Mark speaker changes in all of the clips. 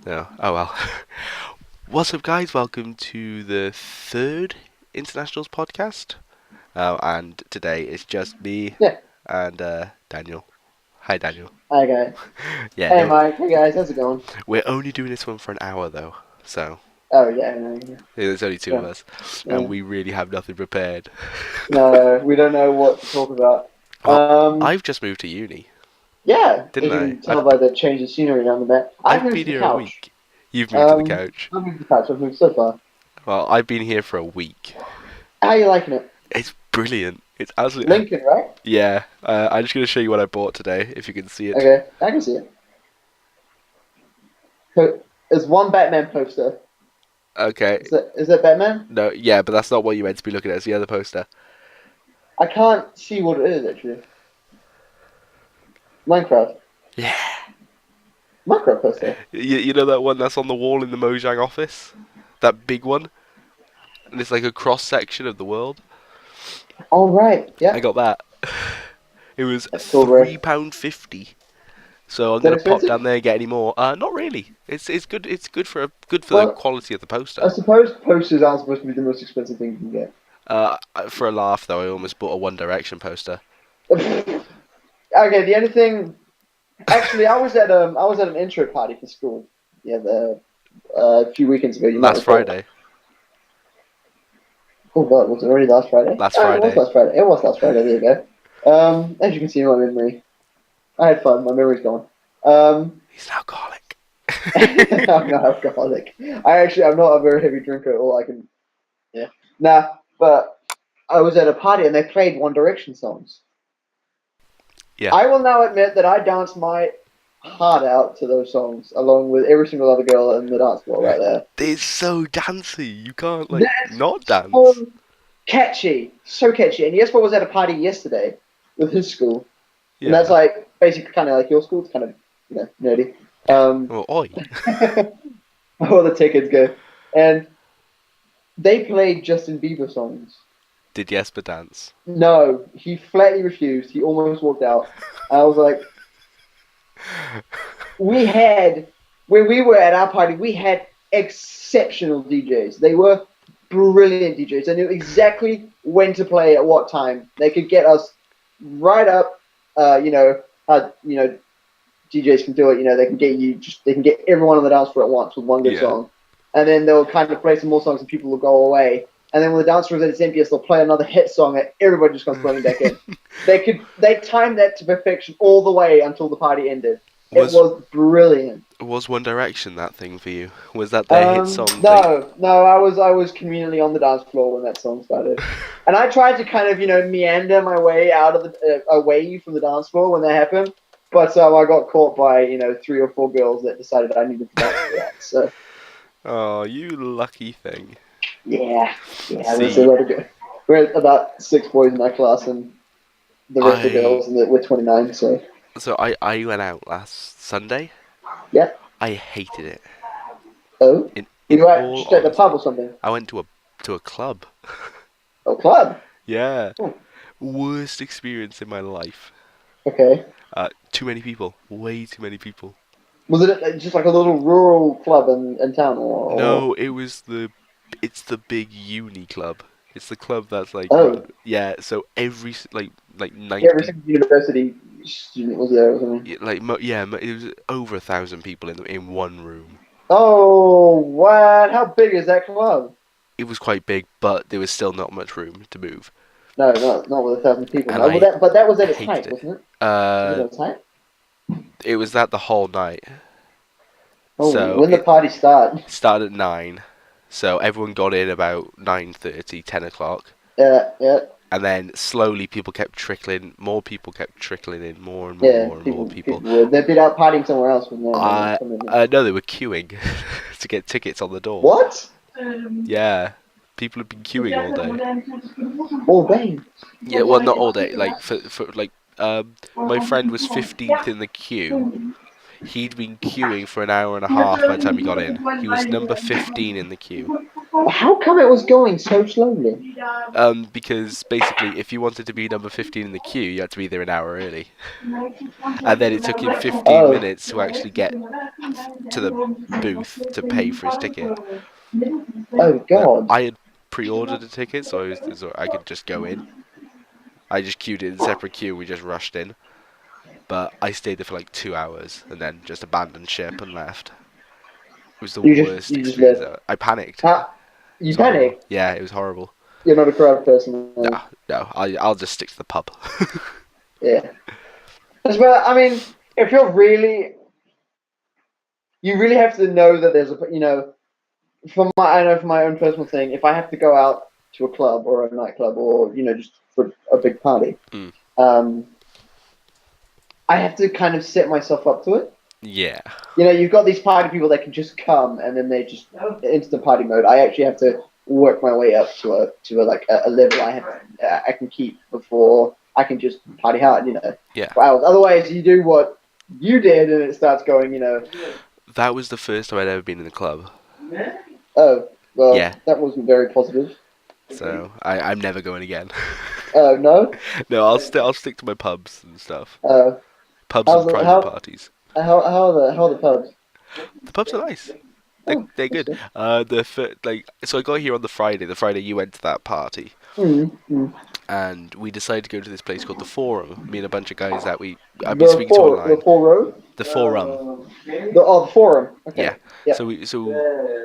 Speaker 1: No. Oh well. What's up, guys? Welcome to the third Internationals podcast. And today it's just me
Speaker 2: Yeah.
Speaker 1: and Daniel. Hi, Daniel.
Speaker 2: Hi guys.
Speaker 1: Yeah,
Speaker 2: Hey
Speaker 1: no,
Speaker 2: Mike. Hey guys. How's it going?
Speaker 1: we're only doing this one for an hour though, so
Speaker 2: Oh yeah. No, yeah.
Speaker 1: there's only two of
Speaker 2: Yeah.
Speaker 1: us, and
Speaker 2: Yeah.
Speaker 1: we really have nothing prepared.
Speaker 2: No, we don't know what to talk about.
Speaker 1: Well,
Speaker 2: Um.
Speaker 1: I've just moved to uni,
Speaker 2: Yeah.
Speaker 1: didn't
Speaker 2: As you
Speaker 1: I?
Speaker 2: can tell by the change of scenery down the back, I've
Speaker 1: I've
Speaker 2: moved
Speaker 1: been
Speaker 2: to the
Speaker 1: here a
Speaker 2: couch.
Speaker 1: week. You've moved to the couch.
Speaker 2: I've moved to the couch. I've moved so far.
Speaker 1: Well, I've been here for a week.
Speaker 2: How are you liking it?
Speaker 1: It's brilliant. It's absolutely.
Speaker 2: Lincoln, right?
Speaker 1: Yeah, I'm just gonna show you what I bought today, if you can see it.
Speaker 2: Okay. I can see it. There's one Batman poster.
Speaker 1: Okay.
Speaker 2: Is that Batman?
Speaker 1: No, yeah, but that's not what you meant to be looking at. It's the other poster.
Speaker 2: I can't see what it is actually. Minecraft.
Speaker 1: Yeah.
Speaker 2: Minecraft poster.
Speaker 1: You know that one that's on the wall in the Mojang office? That big one? And it's like a cross section of the world.
Speaker 2: All right.
Speaker 1: I
Speaker 2: Yeah.
Speaker 1: got that. It was
Speaker 2: That's cool, bro.
Speaker 1: £3.50. So I'm
Speaker 2: Is that
Speaker 1: gonna pop
Speaker 2: expensive?
Speaker 1: down there and get any more. Not really. It's good. It's good for the
Speaker 2: Well,
Speaker 1: quality of the
Speaker 2: I
Speaker 1: poster.
Speaker 2: suppose posters aren't supposed to be the most expensive thing you can get.
Speaker 1: For a laugh though, I almost bought a One Direction poster
Speaker 2: Okay, the only thing, actually, I was at an intro party for school. Yeah, a few weekends ago. You might
Speaker 1: last
Speaker 2: recall.
Speaker 1: Friday.
Speaker 2: Oh God, was it already last Friday?
Speaker 1: Last
Speaker 2: Oh, it was
Speaker 1: Friday.
Speaker 2: last Friday. It was last Friday. There you go. As you can see in my memory, I had fun. My memory's gone.
Speaker 1: He's an alcoholic.
Speaker 2: I'm not alcoholic. I'm not a very heavy drinker. Or I can, yeah, nah. But I was at a party and they played One Direction songs.
Speaker 1: Yeah.
Speaker 2: I will now admit that I danced my heart out to those songs, along with every single other girl in the dance floor right there.
Speaker 1: It's so dancey. You can't like
Speaker 2: That's
Speaker 1: not dance.
Speaker 2: so catchy, so catchy. And yes, what was at a party yesterday with his school, and that's
Speaker 1: Yeah.
Speaker 2: like basically kind of like your school. It's kind of nerdy. Um,
Speaker 1: Well, oi.
Speaker 2: all the tickets go, and they played Justin Bieber songs.
Speaker 1: Did Jesper dance?
Speaker 2: No, he flatly refused. He almost walked out. I was like, we had when we were at our party, we had exceptional DJs. They were brilliant DJs. They knew exactly when to play at what time. They could get us right up. How DJs can do it. They can get everyone on the dance floor at once with one good
Speaker 1: Yeah.
Speaker 2: song, and then they'll kind of play some more songs and people will go away. And then when the dance floor is at its emptiest, they'll play another hit song and everybody just comes flooding back in. They timed that to perfection all the way until the party ended. It
Speaker 1: Was
Speaker 2: was brilliant.
Speaker 1: was One Direction that thing for you? Was that their hit song thing?
Speaker 2: No, I was communally on the dance floor when that song started, and I tried to kind of meander my way out of the away from the dance floor when that happened, but I got caught by three or four girls that decided I needed to dance for that. So
Speaker 1: Oh, you lucky thing.
Speaker 2: yeah, there's a
Speaker 1: See,
Speaker 2: lot of good. We're about six boys in my class, and the rest of the
Speaker 1: I
Speaker 2: girls, and we're 29.
Speaker 1: so I went out last Sunday.
Speaker 2: Yeah.
Speaker 1: I hated it.
Speaker 2: Oh,
Speaker 1: In
Speaker 2: you were
Speaker 1: all
Speaker 2: just at the pub
Speaker 1: honesty,
Speaker 2: or something?
Speaker 1: I went to a club.
Speaker 2: Oh, club.
Speaker 1: Yeah,
Speaker 2: Oh,
Speaker 1: worst experience in my life.
Speaker 2: okay.
Speaker 1: Too many people. Way too many people.
Speaker 2: Was it just like a little rural club in town, or?
Speaker 1: No, it's the big uni club. It's the club that's like
Speaker 2: Oh,
Speaker 1: run. Yeah, so like
Speaker 2: every
Speaker 1: 90
Speaker 2: single university student was there or something.
Speaker 1: it was over 1,000 people in one room.
Speaker 2: Oh, what? How big is that club?
Speaker 1: It was quite big, but there was still not much room to move,
Speaker 2: No, not with 1,000 people.
Speaker 1: and
Speaker 2: No,
Speaker 1: I
Speaker 2: but that was at its
Speaker 1: hated
Speaker 2: height,
Speaker 1: it.
Speaker 2: wasn't it? Was it
Speaker 1: Uh,
Speaker 2: at its height?
Speaker 1: it was that the whole night.
Speaker 2: Oh,
Speaker 1: So
Speaker 2: when the
Speaker 1: it
Speaker 2: party started.
Speaker 1: started at 9. So everyone got in about 9:30, 10 o'clock.
Speaker 2: Yeah,
Speaker 1: And then slowly people kept trickling, more people kept trickling in, more and
Speaker 2: yeah.
Speaker 1: more and more
Speaker 2: People
Speaker 1: people.
Speaker 2: would. They'd been out partying somewhere else when they
Speaker 1: I
Speaker 2: come in.
Speaker 1: no, they were queuing to get tickets on the door.
Speaker 2: What?
Speaker 1: Yeah, people have been queuing all day.
Speaker 2: Oh, Wayne.
Speaker 1: Yeah, well, not all day. Like for like my friend was 15th in the queue. He'd been queuing for an hour and a half by the time he got in. He was number 15 in the queue.
Speaker 2: How come it was going so slowly?
Speaker 1: Because basically, if you wanted to be number 15 in the queue, you had to be there an hour early. And then it took him 15
Speaker 2: Oh.
Speaker 1: minutes to actually get to the booth to pay for his ticket.
Speaker 2: Oh God.
Speaker 1: I had pre-ordered a ticket, so I could just go in. I just queued in a separate queue. We just rushed in, but I stayed there for like 2 hours and then just abandoned ship and left. It was the worst
Speaker 2: You just
Speaker 1: experience
Speaker 2: left.
Speaker 1: ever. I panicked. It
Speaker 2: Huh? You
Speaker 1: was horrible.
Speaker 2: panicked?
Speaker 1: Yeah, it was horrible.
Speaker 2: You're not a crowd person.
Speaker 1: No, no, I'll just stick to the pub.
Speaker 2: Yeah. Well, I mean, if you're really, you really have to know that there's a, I know from my own personal thing, if I have to go out to a club or a nightclub or just for a big party,
Speaker 1: Mm.
Speaker 2: I have to kind of set myself up to it.
Speaker 1: Yeah.
Speaker 2: You've got these party people that can just come and then they just instant party mode. I actually have to work my way up to a level I can keep before I can just party hard.
Speaker 1: Yeah.
Speaker 2: Wow. Otherwise, you do what you did and it starts going.
Speaker 1: That was the first time I'd ever been in a club.
Speaker 2: Oh well,
Speaker 1: Yeah.
Speaker 2: that wasn't very positive.
Speaker 1: So I'm never going again.
Speaker 2: Oh no.
Speaker 1: No, I'll stick to my pubs and stuff. Pubs
Speaker 2: How's
Speaker 1: and
Speaker 2: the,
Speaker 1: private parties.
Speaker 2: how are the pubs?
Speaker 1: The pubs are nice.
Speaker 2: Oh,
Speaker 1: They're good. So I got here on the Friday you went to that party,
Speaker 2: mm-hmm.
Speaker 1: and we decided to go to this place called the Forum. Me and a bunch of guys that I've been speaking to online.
Speaker 2: The Forum.
Speaker 1: The Forum.
Speaker 2: The Forum. Okay.
Speaker 1: Yeah.
Speaker 2: Yep.
Speaker 1: So we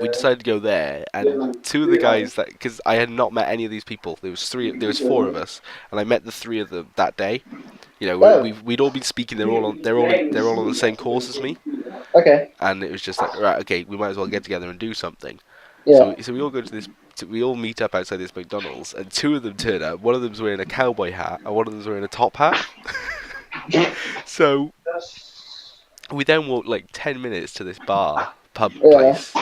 Speaker 1: decided to go there, and two of the guys because I had not met any of these people. There was four of us, and I met the three of them that day. We'd all been speaking. They're all on the same course as me.
Speaker 2: Okay.
Speaker 1: And it was just like, right, okay, we might as well get together and do something.
Speaker 2: Yeah.
Speaker 1: So we all go to this. We all meet up outside this McDonald's, and two of them turn up. One of them's wearing a cowboy hat, and one of them's wearing a top hat. So we then walked like 10 minutes to this pub place,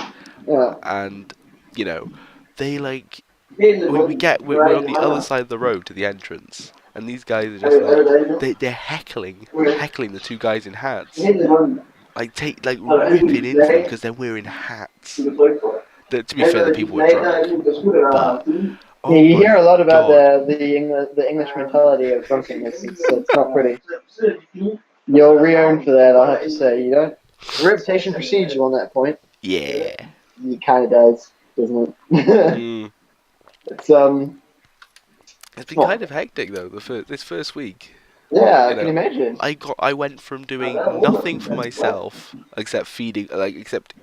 Speaker 2: Yeah.
Speaker 1: and they like we're on the other side of the road to the entrance, and these guys are just like they're heckling the two guys in hats, like ripping into them because they're wearing hats. To be fair, the people were drunk, but
Speaker 2: You hear a lot about
Speaker 1: God.
Speaker 2: the English mentality of drunkenness. It's not pretty. You're re-owned for that, I have to say. You don't. Reputation precedes you on that point.
Speaker 1: Yeah.
Speaker 2: It kind of does, doesn't it?
Speaker 1: Mm.
Speaker 2: It's
Speaker 1: It's been kind of hectic though. This first week.
Speaker 2: Yeah, I can imagine.
Speaker 1: I went from doing nothing for myself except feeding, except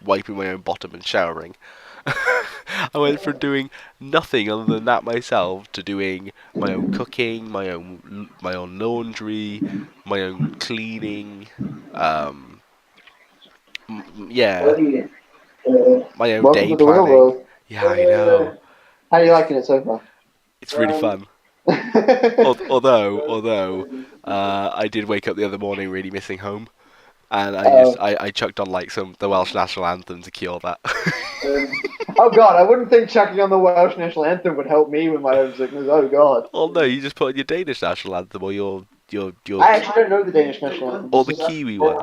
Speaker 1: wiping my own bottom and showering. I went from doing nothing other than that myself to doing my own cooking, my own laundry, my own cleaning, yeah, my own
Speaker 2: Welcome
Speaker 1: day
Speaker 2: to the real
Speaker 1: planning.
Speaker 2: world.
Speaker 1: Yeah, I know.
Speaker 2: How are you liking it so far?
Speaker 1: It's really fun. Although, I did wake up the other morning really missing home, and I chucked on the Welsh national anthem to cure that.
Speaker 2: Oh God, I wouldn't think chucking on the Welsh national anthem would help me with my own sickness. Oh God.
Speaker 1: Oh no, you just put on your Danish national anthem or your.
Speaker 2: I actually don't know the Danish national anthem.
Speaker 1: Or the Kiwi one.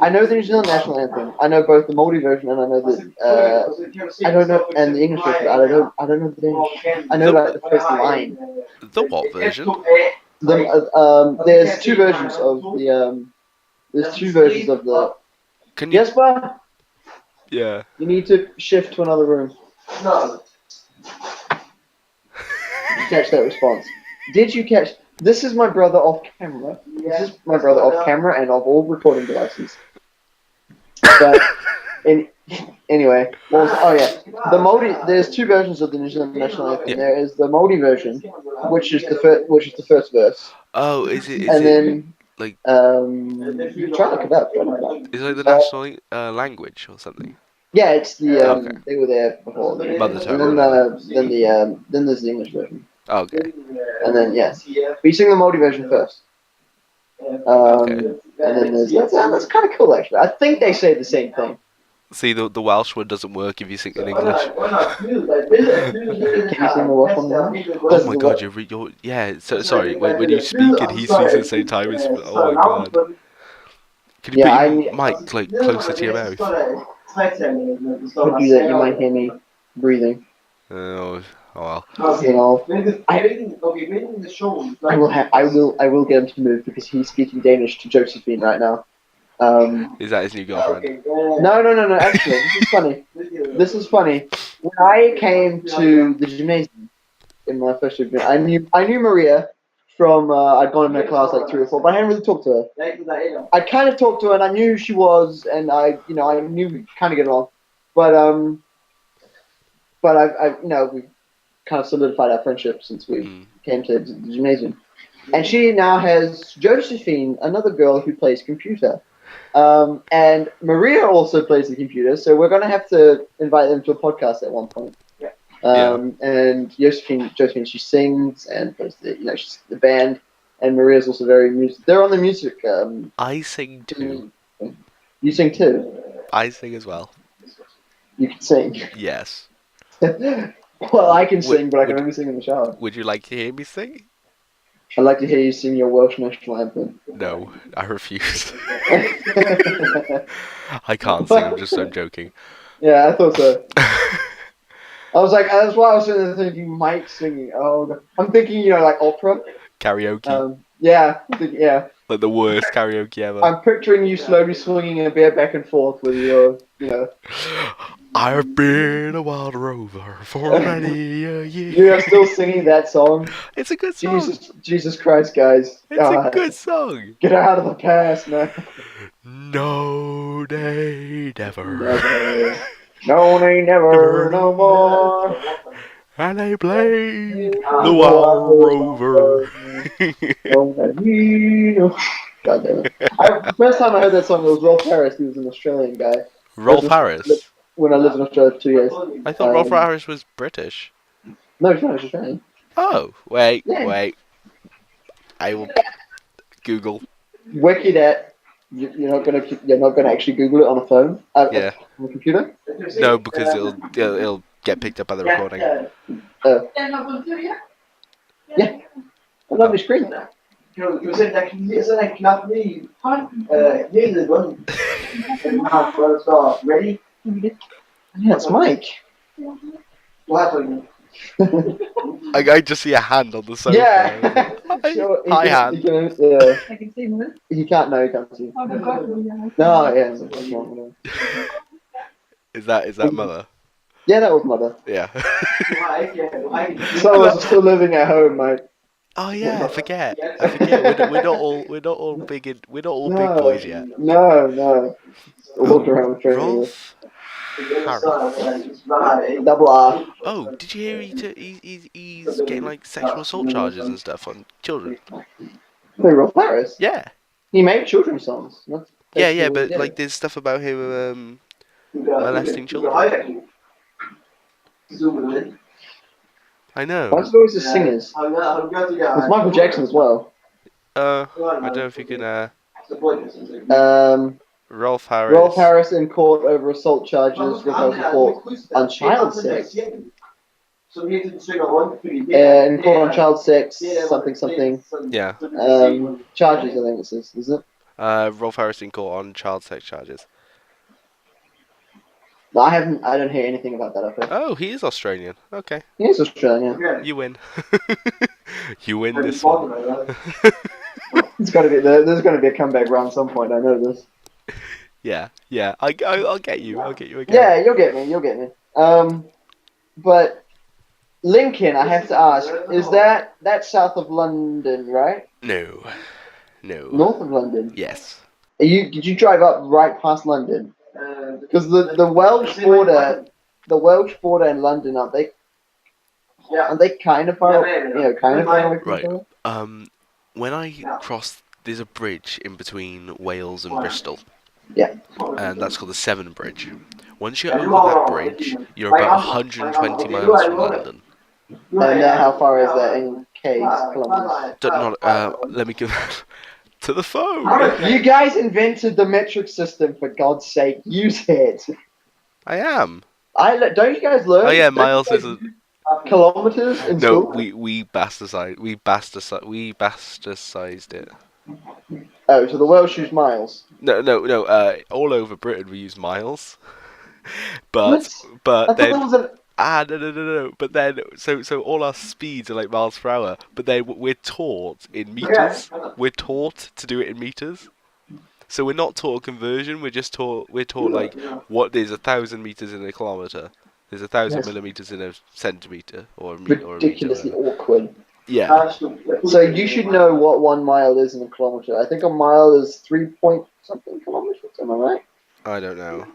Speaker 2: I know the New Zealand national anthem. I know both the Māori version and I know I don't know, and the English version. I don't know the Danish. I know like the first line.
Speaker 1: The what version?
Speaker 2: There's two versions of the. There's two versions of the.
Speaker 1: Can you?
Speaker 2: Jesper?
Speaker 1: Yeah.
Speaker 2: You need to shift to another room. No. Catch that response. Did you catch? This is my brother off camera. This is my brother off camera and off all recording devices. But anyway, the Māori. There's two versions of the New Zealand national anthem. Yeah. There is the Māori version, which is the first verse.
Speaker 1: Oh, is it?
Speaker 2: Then
Speaker 1: like
Speaker 2: try to look it up.
Speaker 1: Is it like the national language or something?
Speaker 2: Yeah, it's the
Speaker 1: okay.
Speaker 2: They were there before.
Speaker 1: Mother tongue.
Speaker 2: And then there's the English version.
Speaker 1: Oh, okay.
Speaker 2: And then we sing the Māori version first. Okay. And then there's that's kind of cool actually. I think they say the same thing.
Speaker 1: See, the Welsh one doesn't work if you sing in English.
Speaker 2: Can you sing the Welsh one now?
Speaker 1: Oh my God, you're yeah. So sorry, when you speak and he speaks at the same time, it's oh my God. Can you put your mic closer to your mouth?
Speaker 2: Could do that. You might hear me breathing.
Speaker 1: Oh well.
Speaker 2: You know, I will get him to move because he's speaking Danish to Josephine right now.
Speaker 1: Is that his new girlfriend?
Speaker 2: No. Actually, this is funny. This is funny. When I came to the gymnasium in my first year, I knew Maria from I'd gone in her class like 3 or 4, but I hadn't really talked to her. I kind of talked to her, and I knew who she was, and I knew we kind of get along, but we kind of solidified our friendship since we came to the gymnasium. And she now has Josephine, another girl who plays computer. And Maria also plays the computer, so we're going to have to invite them to a podcast at one point. And Josephine, she sings and plays she's the band. And Maria's also very music. They're on the music.
Speaker 1: I sing too.
Speaker 2: You sing too?
Speaker 1: I sing as well.
Speaker 2: You can sing?
Speaker 1: Yes.
Speaker 2: Well, I can sing, but I can only sing in the shower.
Speaker 1: Would you like to hear me sing?
Speaker 2: I'd like to hear you sing your Welsh national anthem.
Speaker 1: No, I refuse. I can't sing, I'm joking.
Speaker 2: Yeah, I thought so. I was like, that's why I was sitting there thinking Mike singing. Oh, God. I'm thinking, like opera.
Speaker 1: Karaoke.
Speaker 2: Yeah.
Speaker 1: Like the worst karaoke ever.
Speaker 2: I'm picturing you slowly swinging a beer back and forth with your,
Speaker 1: I've been a wild rover for many a year.
Speaker 2: You are still singing that song?
Speaker 1: It's a good song.
Speaker 2: Jesus Christ, guys.
Speaker 1: It's a good song.
Speaker 2: Get out of the past, man.
Speaker 1: No, they never.
Speaker 2: No, they never, no more.
Speaker 1: And they blame the wild rover.
Speaker 2: God damn it. The first time I heard that song, it was Rolf Harris. He was an Australian guy.
Speaker 1: Rolf Harris?
Speaker 2: When I lived in Australia for 2 years.
Speaker 1: I thought Rolf Harris was British.
Speaker 2: No, he's not. He's Australian.
Speaker 1: Oh, wait. I will Google.
Speaker 2: Wiki that. You're not gonna actually Google it on a phone? On a computer?
Speaker 1: No, because it'll get picked up by the recording.
Speaker 2: Yeah. A lovely screen. Ready? Yeah, it's Mike.
Speaker 1: I just see a hand on the sofa.
Speaker 2: Yeah.
Speaker 1: Hi, hand.
Speaker 2: I can see him. He can't see. No, yeah.
Speaker 1: Is that mother?
Speaker 2: Yeah, that was mother.
Speaker 1: Yeah.
Speaker 2: So I was still living at home, mate.
Speaker 1: Oh yeah, I forget. We're not all big boys yet.
Speaker 2: No. Walked around with
Speaker 1: Rolf Harris.
Speaker 2: Double R.
Speaker 1: Oh, did you hear he's getting like sexual assault charges and stuff on children?
Speaker 2: Who, Rolf Harris?
Speaker 1: Yeah.
Speaker 2: He made children's songs.
Speaker 1: Yeah, but like there's stuff about him molesting children. I know.
Speaker 2: Why is it always the singers? It's Michael Jackson as well.
Speaker 1: I don't know if you can. Rolf Harris.
Speaker 2: Rolf Harris in court over assault charges, Rolf court on child sex. In court on child sex, something.
Speaker 1: Yeah.
Speaker 2: Charges, I think it says, is it?
Speaker 1: Rolf Harris in court on child sex charges.
Speaker 2: No, I don't hear anything about that. I think.
Speaker 1: Oh, he is Australian. Okay.
Speaker 2: He is Australian. Yeah.
Speaker 1: You win. You win this one.
Speaker 2: There's got to be a comeback round some point. I know this.
Speaker 1: Yeah. I'll get you. I'll get you again.
Speaker 2: Yeah, you'll get me. But Lincoln, I have to ask, is that's south of London, right?
Speaker 1: No.
Speaker 2: North of London.
Speaker 1: Yes.
Speaker 2: Did you drive up right past London? Because the Welsh border and London, aren't they? Yeah. Aren't they kind of far? Kind of far away from each other?
Speaker 1: When I cross, there's a bridge in between Wales and Bristol.
Speaker 2: Yeah.
Speaker 1: And that's called the Severn Bridge. Once you're over that bridge, you're about 120 miles from London.
Speaker 2: And how far is that in kilometers?
Speaker 1: Let me give that to the phone.
Speaker 2: You guys invented the metric system, for God's sake. Use it.
Speaker 1: I am.
Speaker 2: Don't you guys learn?
Speaker 1: Oh yeah, miles is
Speaker 2: kilometers in school?
Speaker 1: we bastardized it.
Speaker 2: Oh, so the Welsh use miles?
Speaker 1: No. All over Britain we use miles. But then No. But then, so all our speeds are like miles per hour. But then we're taught in meters. We're taught to do it in meters. So we're not taught conversion. We're taught like what there's 1,000 meters in a kilometer. There's 1,000
Speaker 2: That's
Speaker 1: millimeters in a centimeter or a meter.
Speaker 2: ridiculously awkward.
Speaker 1: Yeah.
Speaker 2: So you should know what 1 mile is in a kilometer. I think a mile is 3 point something kilometers. Am I right?
Speaker 1: I don't know.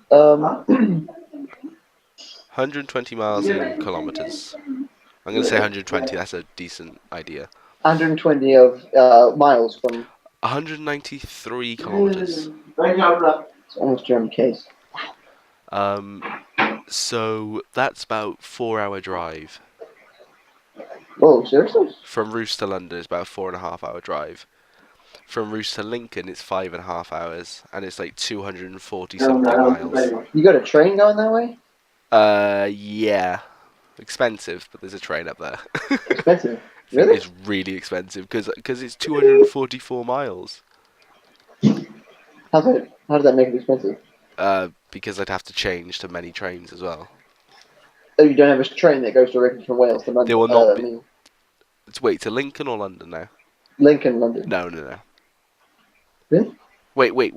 Speaker 1: 120 miles in kilometers. I'm gonna say 120. That's a decent idea.
Speaker 2: 120 of miles from
Speaker 1: 193 kilometers.
Speaker 2: It's almost German case.
Speaker 1: So that's about 4-hour drive.
Speaker 2: Whoa, seriously?
Speaker 1: From Roost to London, it's about a 4.5-hour drive. From Roost to Lincoln, it's 5.5 hours, and it's like 240 something miles.
Speaker 2: You got a train going that way?
Speaker 1: Yeah. Expensive, but there's a train up there.
Speaker 2: Expensive? Really?
Speaker 1: It's really expensive because it's 244 miles.
Speaker 2: How does that make it expensive?
Speaker 1: Because I'd have to change to many trains as well.
Speaker 2: Oh, you don't have a train that goes directly from Wales to London?
Speaker 1: They will not be. Wait, to Lincoln or London now?
Speaker 2: Lincoln, London.
Speaker 1: No.
Speaker 2: Really?
Speaker 1: Wait. Wait,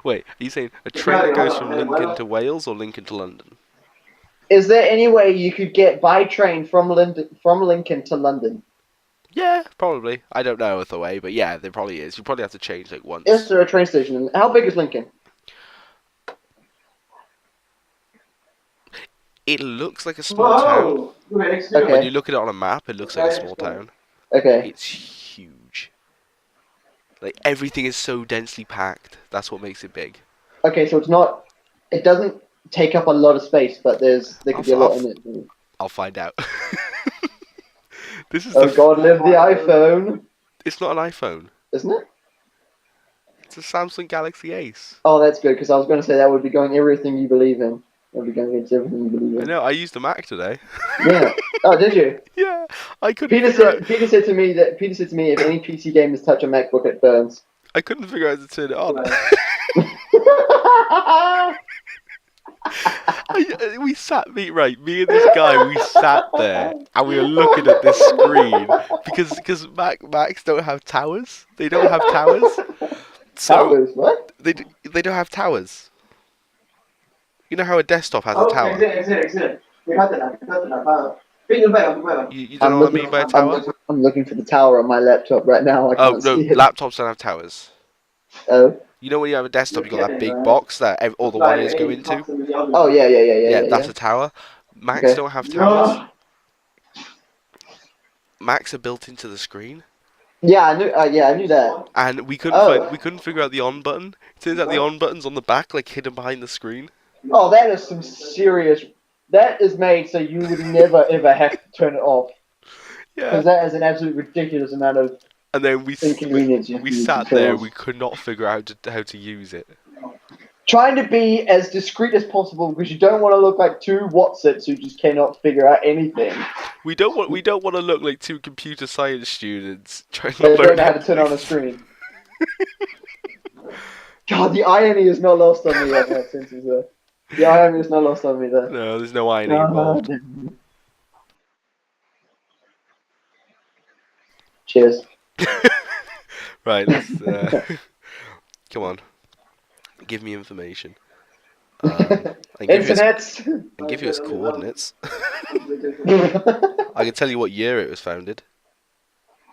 Speaker 1: are you saying a train that goes from Lincoln to Wales or Lincoln to London?
Speaker 2: Is there any way you could get by train from Lincoln to London?
Speaker 1: Yeah, probably. I don't know the way, but yeah, there probably is. You probably have to change like once.
Speaker 2: Is there a train station? How big is Lincoln?
Speaker 1: It looks like a small town.
Speaker 2: Okay.
Speaker 1: When you look at it on a map, it looks like a small town.
Speaker 2: Okay.
Speaker 1: It's huge. Like, everything is so densely packed. That's what makes it big.
Speaker 2: Okay, so it doesn't take up a lot of space, but there could be a lot in it.
Speaker 1: I'll find out. This is
Speaker 2: God, live the iPhone.
Speaker 1: It's not an iPhone.
Speaker 2: Isn't it?
Speaker 1: It's a Samsung Galaxy Ace.
Speaker 2: Oh, that's good, because I was going to say that would be going everything you believe in. That would be going against everything you believe in.
Speaker 1: I know, I used the Mac today.
Speaker 2: Yeah. Oh, did you?
Speaker 1: Yeah, I couldn't
Speaker 2: Peter said to me if any PC gamers touch a MacBook, it burns.
Speaker 1: I couldn't figure out how to turn it on. Me and this guy, we sat there and we were looking at this screen because Macs don't have towers. They don't have towers. So
Speaker 2: towers? What?
Speaker 1: They don't have towers. You know how a desktop has a tower? You don't know what I mean by a tower?
Speaker 2: I'm looking for the tower on my laptop right now. I can't see it.
Speaker 1: Laptops don't have towers.
Speaker 2: Oh.
Speaker 1: You know when you have a desktop, you got that big box that all the wires go into?
Speaker 2: Oh, yeah.
Speaker 1: Yeah, that's a tower. Macs don't have towers. Macs are built into the screen.
Speaker 2: Yeah, I knew that.
Speaker 1: And we couldn't figure out the on button. It turns out the on button's on the back, like hidden behind the screen.
Speaker 2: Oh, that is some serious. That is made so you would never ever have to turn it off. Yeah. Because that is an absolute ridiculous amount of.
Speaker 1: And then we sat there. We could not figure out how to use it.
Speaker 2: Trying to be as discreet as possible because you don't want to look like two Watsits who just cannot figure out anything.
Speaker 1: We don't want to look like two computer science students trying
Speaker 2: to learn how to turn on a screen. God, the irony is not lost on me right now, Sensors. The irony is not lost on me there.
Speaker 1: No, there's no irony involved.
Speaker 2: Cheers.
Speaker 1: Right, let's come on. Give me information. And give you its coordinates. I can tell you what year it was founded.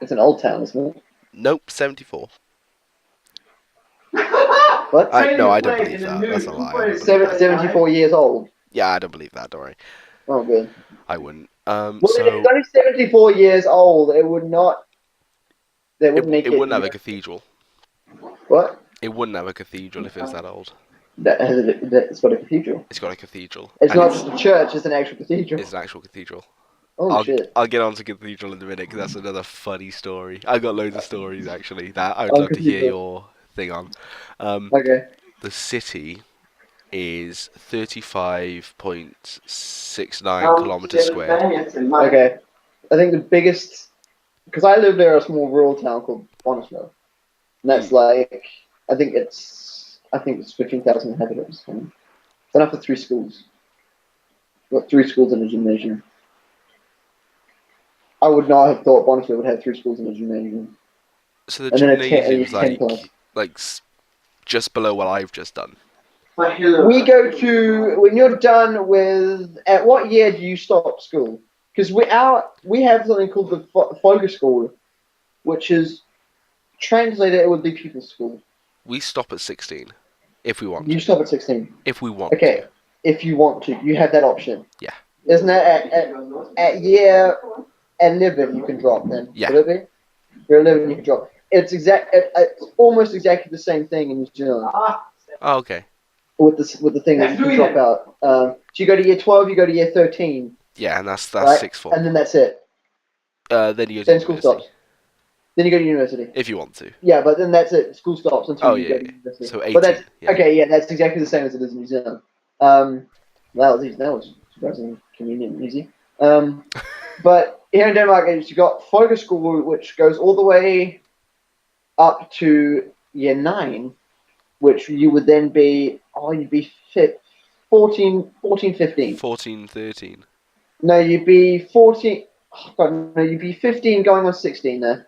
Speaker 2: It's an old town, isn't it?
Speaker 1: Nope, 74.
Speaker 2: What?
Speaker 1: No, I don't believe that. That's a lie.
Speaker 2: 74 years old?
Speaker 1: Yeah, I don't believe that, don't worry.
Speaker 2: Oh, good.
Speaker 1: I wouldn't.
Speaker 2: Well, if it's only 74 years old, it would not... It
Speaker 1: wouldn't have a cathedral.
Speaker 2: What?
Speaker 1: It wouldn't have a cathedral if it was that old.
Speaker 2: It's got a cathedral?
Speaker 1: It's got a cathedral.
Speaker 2: It's not just a church, it's an actual cathedral.
Speaker 1: It's an actual cathedral.
Speaker 2: Oh, shit.
Speaker 1: I'll get on to cathedral in a minute, because that's another funny story. I've got loads of stories, actually, that I would love to hear your thing on.
Speaker 2: Okay.
Speaker 1: The city is 35.69 kilometers square.
Speaker 2: Okay. I think the biggest... Because I live near a small rural town called Bonislow. And that's like... I think it's 15,000 inhabitants. It's enough for 3 schools. Got 3 schools and a gymnasium. I would not have thought Bonneville would have 3 schools and a gymnasium.
Speaker 1: So the
Speaker 2: And then a 10
Speaker 1: gymnasium's
Speaker 2: plus.
Speaker 1: just below what I've just done.
Speaker 2: We go to, when you're done with, at what year do you stop school? Because we have something called the focus school, which is translated, it would be people's school.
Speaker 1: We stop at 16, if we want
Speaker 2: You
Speaker 1: to.
Speaker 2: stop at 16.
Speaker 1: If we want
Speaker 2: Okay,
Speaker 1: to.
Speaker 2: if you want to. You have that option.
Speaker 1: Yeah.
Speaker 2: Isn't it at year 11 you can drop then?
Speaker 1: Yeah.
Speaker 2: Would it be? Year 11 you can drop. It's almost exactly the same thing in New Zealand.
Speaker 1: Oh, okay.
Speaker 2: With the thing that you can drop out. So you go to year 12, you go to year 13.
Speaker 1: Yeah, and that's
Speaker 2: right?
Speaker 1: sixth form.
Speaker 2: And then that's it.
Speaker 1: Then you go to
Speaker 2: Then school
Speaker 1: university.
Speaker 2: stops. Then you go to university.
Speaker 1: If you want to.
Speaker 2: Yeah, but then that's it. School stops until you go to university.
Speaker 1: So 18.
Speaker 2: But that's,
Speaker 1: yeah.
Speaker 2: Okay, yeah, that's exactly the same as it is in New Zealand. That was surprisingly convenient and easy. But here in Denmark, you've got focus school, which goes all the way up to year 9, which you would then be, you'd be 14, 15.
Speaker 1: 14, 13.
Speaker 2: No, you'd be 14. Oh God, no, you'd be 15 going on 16 there.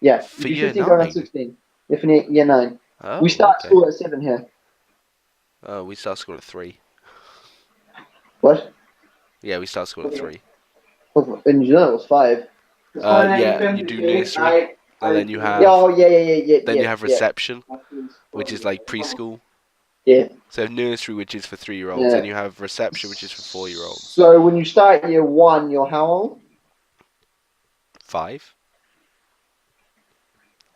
Speaker 2: Yeah,
Speaker 1: For
Speaker 2: you'd be
Speaker 1: year
Speaker 2: 15 going on
Speaker 1: 9?
Speaker 2: 16. For year 9.
Speaker 1: Oh,
Speaker 2: We start
Speaker 1: okay.
Speaker 2: school at 7 here.
Speaker 1: Oh, we start school at 3.
Speaker 2: What?
Speaker 1: Yeah, we start school at 3.
Speaker 2: Oh, in New Zealand it was 5.
Speaker 1: Yeah, you do nursery, and then you have...
Speaker 2: Yeah.
Speaker 1: Then you have reception, which is like preschool.
Speaker 2: Yeah.
Speaker 1: So nursery, which is for 3-year-olds,
Speaker 2: Yeah.
Speaker 1: and you have reception, which is for 4-year-olds.
Speaker 2: So when you start year 1, you're how old?
Speaker 1: 5?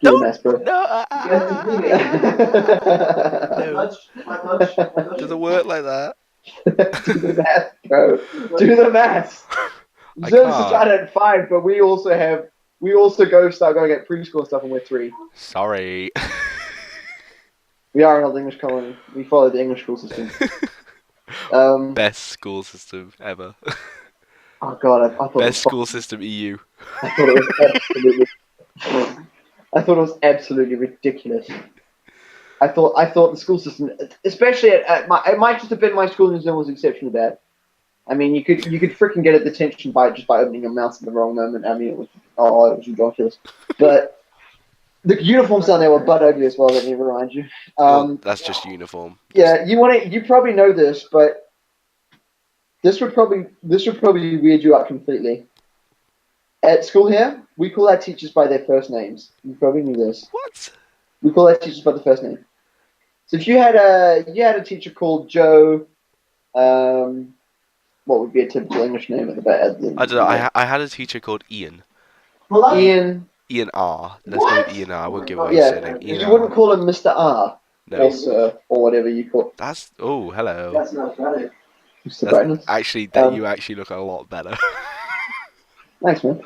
Speaker 2: Do the math, bro.
Speaker 1: No! No. Does it work like that?
Speaker 2: Do the math, bro. Do the math.
Speaker 1: I
Speaker 2: Zealand
Speaker 1: can't.
Speaker 2: started at 5, but we also start going at preschool and stuff when we're 3.
Speaker 1: Sorry.
Speaker 2: We are an old English colony. We follow the English school system.
Speaker 1: Best school system ever.
Speaker 2: Oh God, I thought
Speaker 1: Best school system EU.
Speaker 2: I thought it was absolutely. I thought it was absolutely ridiculous. I thought the school system, especially it might just have been my school in New Zealand was exceptionally bad. I mean, you could freaking get a detention by opening your mouth at the wrong moment. I mean, it was ridiculous. But the uniforms down there were butt ugly as well. Let me remind you.
Speaker 1: Well, that's just uniform.
Speaker 2: Yeah, you probably know this, but this would probably weird you out completely. At school here, we call our teachers by their first names. You probably knew this.
Speaker 1: What?
Speaker 2: We call our teachers by the first name. So if you had a teacher called Joe, what would be a typical English name at the back?
Speaker 1: I don't know. I had a teacher called Ian.
Speaker 2: Ian.
Speaker 1: Ian R. Let's go with Ian R. I won't give away his surname. Ian
Speaker 2: You wouldn't call him Mr. R.
Speaker 1: No.
Speaker 2: Or Sir, or whatever you call.
Speaker 1: That's hello.
Speaker 2: That's not funny. Mr. Brightness.
Speaker 1: Actually, you actually look a lot better.
Speaker 2: Thanks, man.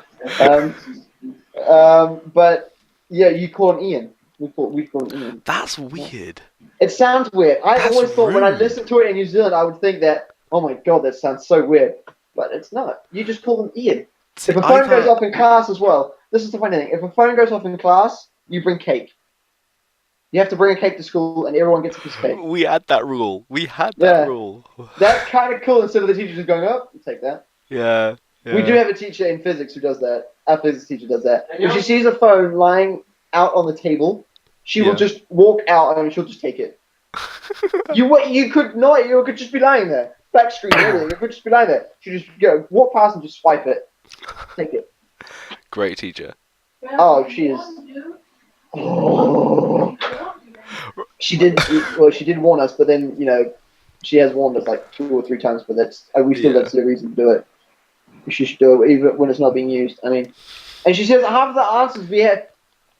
Speaker 2: But yeah, you call him Ian. We call him Ian.
Speaker 1: That's weird.
Speaker 2: It sounds weird. I always thought when I
Speaker 1: rude.
Speaker 2: listened to it in New Zealand, I would think that, oh my God, that sounds so weird. But it's not. You just call them Ian.
Speaker 1: See,
Speaker 2: If a phone goes off in class as well, this is the funny thing. If a phone goes off in class, you bring cake. You have to bring a cake to school, and everyone gets a piece of cake.
Speaker 1: We had that rule. Rule.
Speaker 2: That's kind of cool. Instead of the teacher just going, "Oh, you take that."
Speaker 1: Yeah.
Speaker 2: We do have a teacher in physics who does that. Our physics teacher does that. If she sees a phone lying out on the table, she will just walk out and she'll just take it. You could just be lying there. Back screen, everything. You could just be lying there. She just walk past and just swipe it. Take it.
Speaker 1: Great teacher.
Speaker 2: Oh, she is. Oh. She did warn us, but then, she has warned us like 2 or 3 times, but we still don't see a reason to do it. She should do it even when it's not being used. I mean, and she says half the answers we have.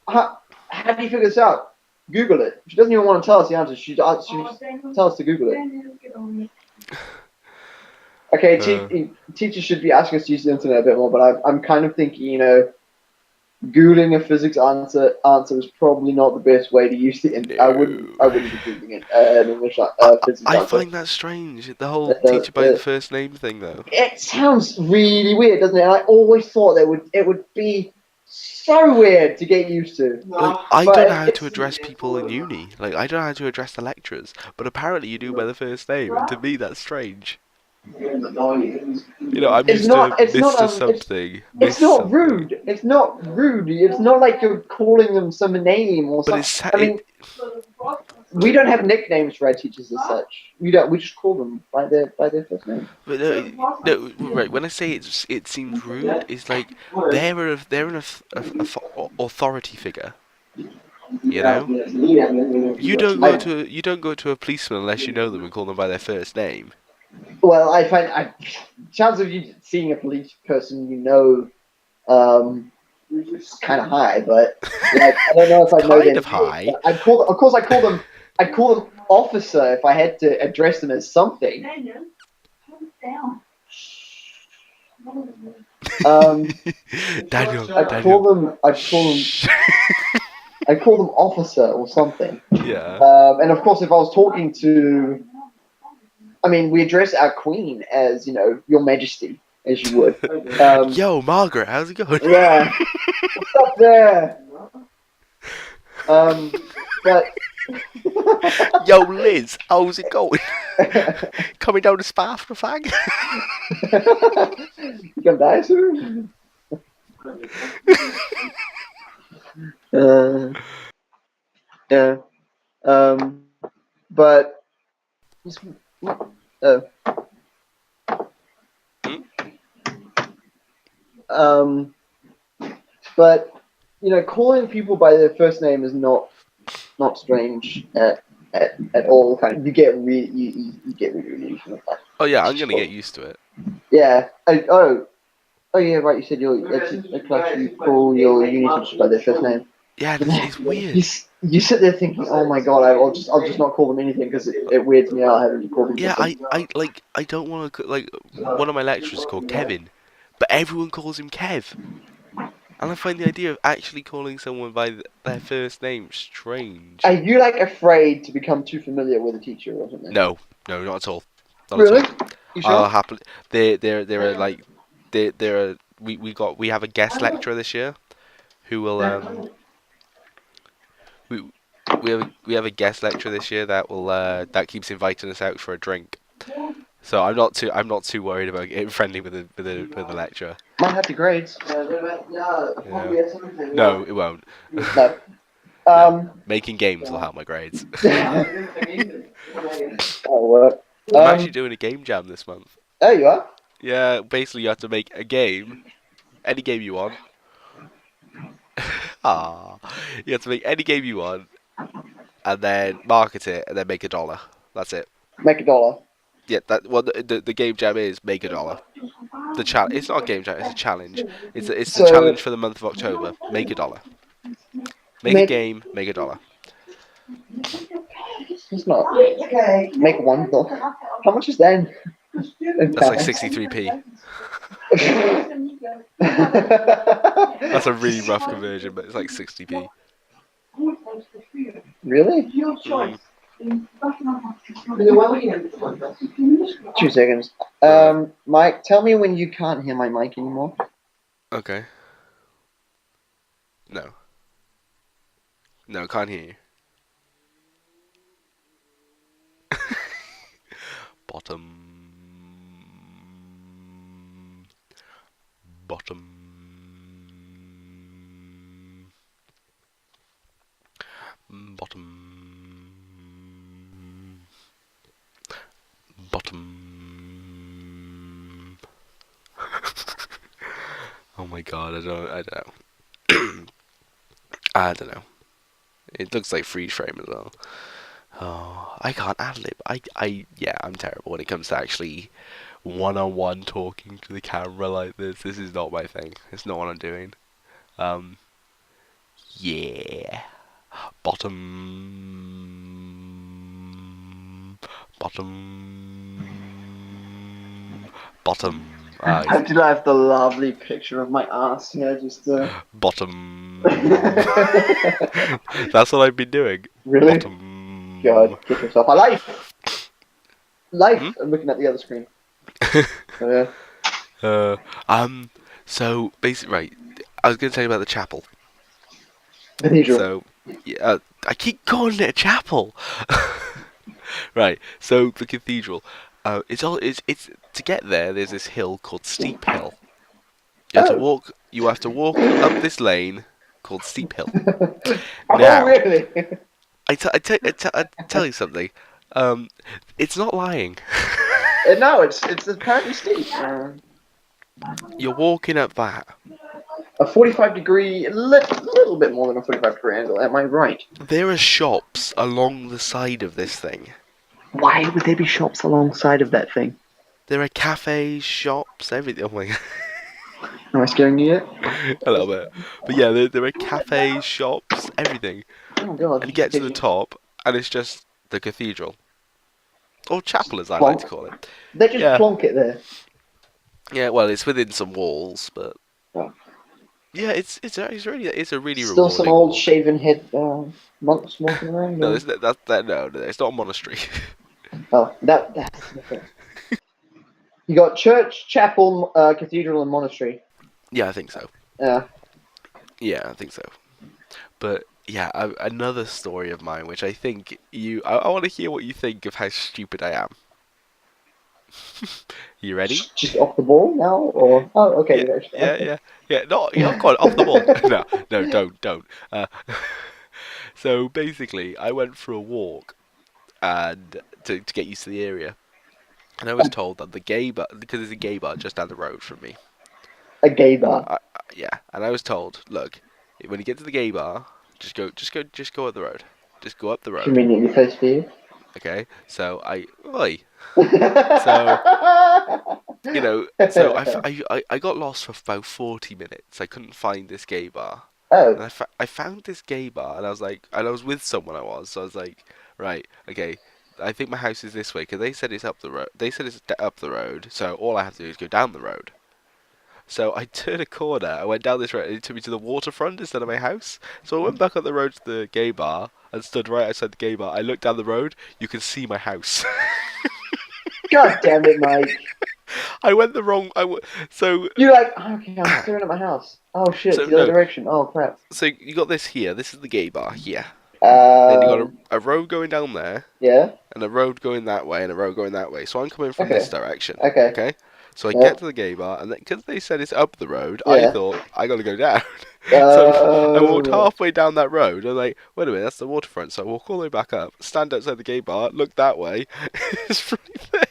Speaker 2: How do you figure this out? Google it. She doesn't even want to tell us the answers. She tells us to Google it. Okay, teachers should be asking us to use the internet a bit more, but I'm kind of thinking, Googling a physics answer is probably not the best way to use the internet.
Speaker 1: No.
Speaker 2: I wouldn't be Googling it. An English physics
Speaker 1: I
Speaker 2: answer.
Speaker 1: find that strange. The whole teacher by the first name thing, though.
Speaker 2: It sounds really weird, doesn't it? And I always thought it would be so weird to get used to.
Speaker 1: Like, I don't know how to address people in uni. Like, I don't know how to address the lecturers. But apparently you do by the first name, and to me that's strange. You know, I'm
Speaker 2: It's
Speaker 1: used to
Speaker 2: not. It's not.
Speaker 1: Mr. Something, Miss
Speaker 2: It's not
Speaker 1: Something.
Speaker 2: rude. It's not rude. It's not like you're calling them some name or
Speaker 1: But
Speaker 2: something.
Speaker 1: it's
Speaker 2: I mean, we don't have nicknames for our teachers as such. We don't. We just call them by their first name.
Speaker 1: but no, right. When I say it seems rude, it's like they're authority figure. You know, you don't go to a policeman unless you know them and call them by their first name.
Speaker 2: Well, I find chance of you seeing a police person you know kind of high, but like I don't know if
Speaker 1: It's
Speaker 2: I know
Speaker 1: kind
Speaker 2: their
Speaker 1: of
Speaker 2: name.
Speaker 1: high.
Speaker 2: Of course, I call them officer if I had to address them as something.
Speaker 1: Daniel,
Speaker 2: I'd
Speaker 1: Daniel.
Speaker 2: call them,
Speaker 1: Shh.
Speaker 2: I call them officer or something.
Speaker 1: Yeah.
Speaker 2: And of course, if I was talking to, I mean, we address our queen as Your Majesty, as you would.
Speaker 1: Yo, Margaret, how's it going?
Speaker 2: Yeah, what's up there? But
Speaker 1: Yo, Liz, how's it going? Coming down to Spa for a fag?
Speaker 2: you gonna die soon? Yeah. But uh,
Speaker 1: Hmm?
Speaker 2: um, but calling people by their first name is not strange at all. Kind of, you get really used to that.
Speaker 1: Oh yeah, I'm gonna get used to it.
Speaker 2: Yeah. Oh yeah, right. You said a class you call your uni teachers by their first name.
Speaker 1: Yeah, it's weird.
Speaker 2: You sit there thinking, oh my god, I'll just not call them anything because it weirds me out having to call them
Speaker 1: Yeah,
Speaker 2: something.
Speaker 1: I don't want to like one of my lecturers is called Kevin, but everyone calls him Kev, and I find the idea of actually calling someone by their first name strange.
Speaker 2: Are you like afraid to become too familiar with a teacher or something?
Speaker 1: No, no, not at all, not at
Speaker 2: Really?
Speaker 1: all.
Speaker 2: You
Speaker 1: I'll
Speaker 2: sure?
Speaker 1: happily. There are like there are we have a guest lecturer this year who will we we have a guest lecturer this year that will that keeps inviting us out for a drink. So I'm not too worried about getting friendly with the lecturer.
Speaker 2: Might have the grades.
Speaker 1: Yeah. No, it won't.
Speaker 2: No.
Speaker 1: No. Making games will help my grades.
Speaker 2: That'll work.
Speaker 1: I'm actually doing a game jam this month.
Speaker 2: There you are.
Speaker 1: Yeah, basically you have to make a game, any game you want. Ah, you have to make any game you want, and then market it, and then make $1. That's it.
Speaker 2: Make $1.
Speaker 1: Yeah, that well, the game jam is make $1. It's not a game jam, it's a challenge. It's the
Speaker 2: So
Speaker 1: challenge for the month of October. Make $1. Make a
Speaker 2: make
Speaker 1: game, make $1.
Speaker 2: it's not make $1. How much is that in
Speaker 1: That's like
Speaker 2: pounds?
Speaker 1: 63p. That's a really rough conversion, but it's like 60p.
Speaker 2: Really?
Speaker 1: Mm.
Speaker 2: 2 seconds.
Speaker 1: Right.
Speaker 2: Mike, tell me when you can't hear my mic anymore.
Speaker 1: Okay. No. No, can't hear you. Bottom. Bottom. Bottom. Bottom. Oh my god, I don't know. I don't know. It looks like freeze frame as well. Oh, I can't ad lib. Yeah, I'm terrible when it comes to actually one-on-one talking to the camera like this. This is not my thing. It's not what I'm doing. Yeah. Bottom. Bottom. Bottom.
Speaker 2: I do have the lovely picture of my ass here, just
Speaker 1: Bottom. That's what I've been doing.
Speaker 2: Really?
Speaker 1: Bottom.
Speaker 2: God, get yourself a life. Life.
Speaker 1: Hmm?
Speaker 2: I'm looking at the other screen. So, yeah.
Speaker 1: So basically, right. I was going to tell you about the chapel.
Speaker 2: Cathedral.
Speaker 1: So, yeah, I keep calling it a chapel. Right. So the cathedral. It's to get there. There's this hill called Steep Hill. You have to
Speaker 2: Oh.
Speaker 1: walk. You have to walk up this lane called Steep Hill.
Speaker 2: Oh,
Speaker 1: Now,
Speaker 2: really?
Speaker 1: I tell you something. It's not lying.
Speaker 2: No, it's apparently steep.
Speaker 1: You're walking up that.
Speaker 2: A 45-degree, little bit more than a 45-degree angle. Am I right?
Speaker 1: There are shops along the side of this thing.
Speaker 2: Why would there be shops alongside of that thing?
Speaker 1: There are cafes, shops, everything. Oh my god.
Speaker 2: Am I scaring you yet?
Speaker 1: A little bit. But yeah, there are cafes, shops, everything.
Speaker 2: Oh god.
Speaker 1: And you get to the top, and it's just the cathedral. Or chapel, as I like
Speaker 2: Plonk.
Speaker 1: to call it.
Speaker 2: They just
Speaker 1: Yeah.
Speaker 2: plonk it there.
Speaker 1: Yeah, well, it's within some walls, but...
Speaker 2: Oh.
Speaker 1: Yeah, it's a really
Speaker 2: Still
Speaker 1: rewarding
Speaker 2: some old
Speaker 1: walk.
Speaker 2: shaven head monks walking around.
Speaker 1: No, no, it's not a monastery.
Speaker 2: Oh, that's different. You got church, chapel, cathedral, and monastery.
Speaker 1: Yeah, I think so.
Speaker 2: Yeah.
Speaker 1: Yeah, I think so. But yeah, another story of mine, which I think I want to hear what you think of how stupid I am. You ready?
Speaker 2: Just off the ball now, or okay.
Speaker 1: Yeah. No, go on, off the ball. No, don't. So basically, I went for a walk and to get used to the area, and I was told that the gay bar, because there's a gay bar just down the road from me.
Speaker 2: A gay
Speaker 1: And
Speaker 2: bar.
Speaker 1: and I was told, look, when you get to the gay bar, just go up the road. Just go up the road.
Speaker 2: Conveniently close for you.
Speaker 1: Okay, so I I got lost for about 40 minutes. I couldn't find this gay bar.
Speaker 2: Oh.
Speaker 1: And I found this gay bar, and I was with someone so I was like, right, okay, I think my house is this way, because they said it's up the road. They said it's up the road, so all I have to do is go down the road. So I turned a corner, I went down this road, and it took me to the waterfront instead of my house. So I went back up the road to the gay bar, and stood right outside the gay bar. I looked down the road, you can see my house.
Speaker 2: God damn it, Mike.
Speaker 1: I went the wrong. So
Speaker 2: you're like, okay, I'm staring at my house. Oh shit, the other direction. Oh crap.
Speaker 1: So you got this here. This is the gay bar here. Then you got a road going down there.
Speaker 2: Yeah.
Speaker 1: And a road going that way, and a road going that way. So I'm coming from this direction.
Speaker 2: Okay.
Speaker 1: Okay. So I get to the gay bar, and because they said it's up the road, I thought I got to go down. So I walked halfway down that road, and I'm like, wait a minute, that's the waterfront. So I walk all the way back up, stand outside the gay bar, look that way. It's right there.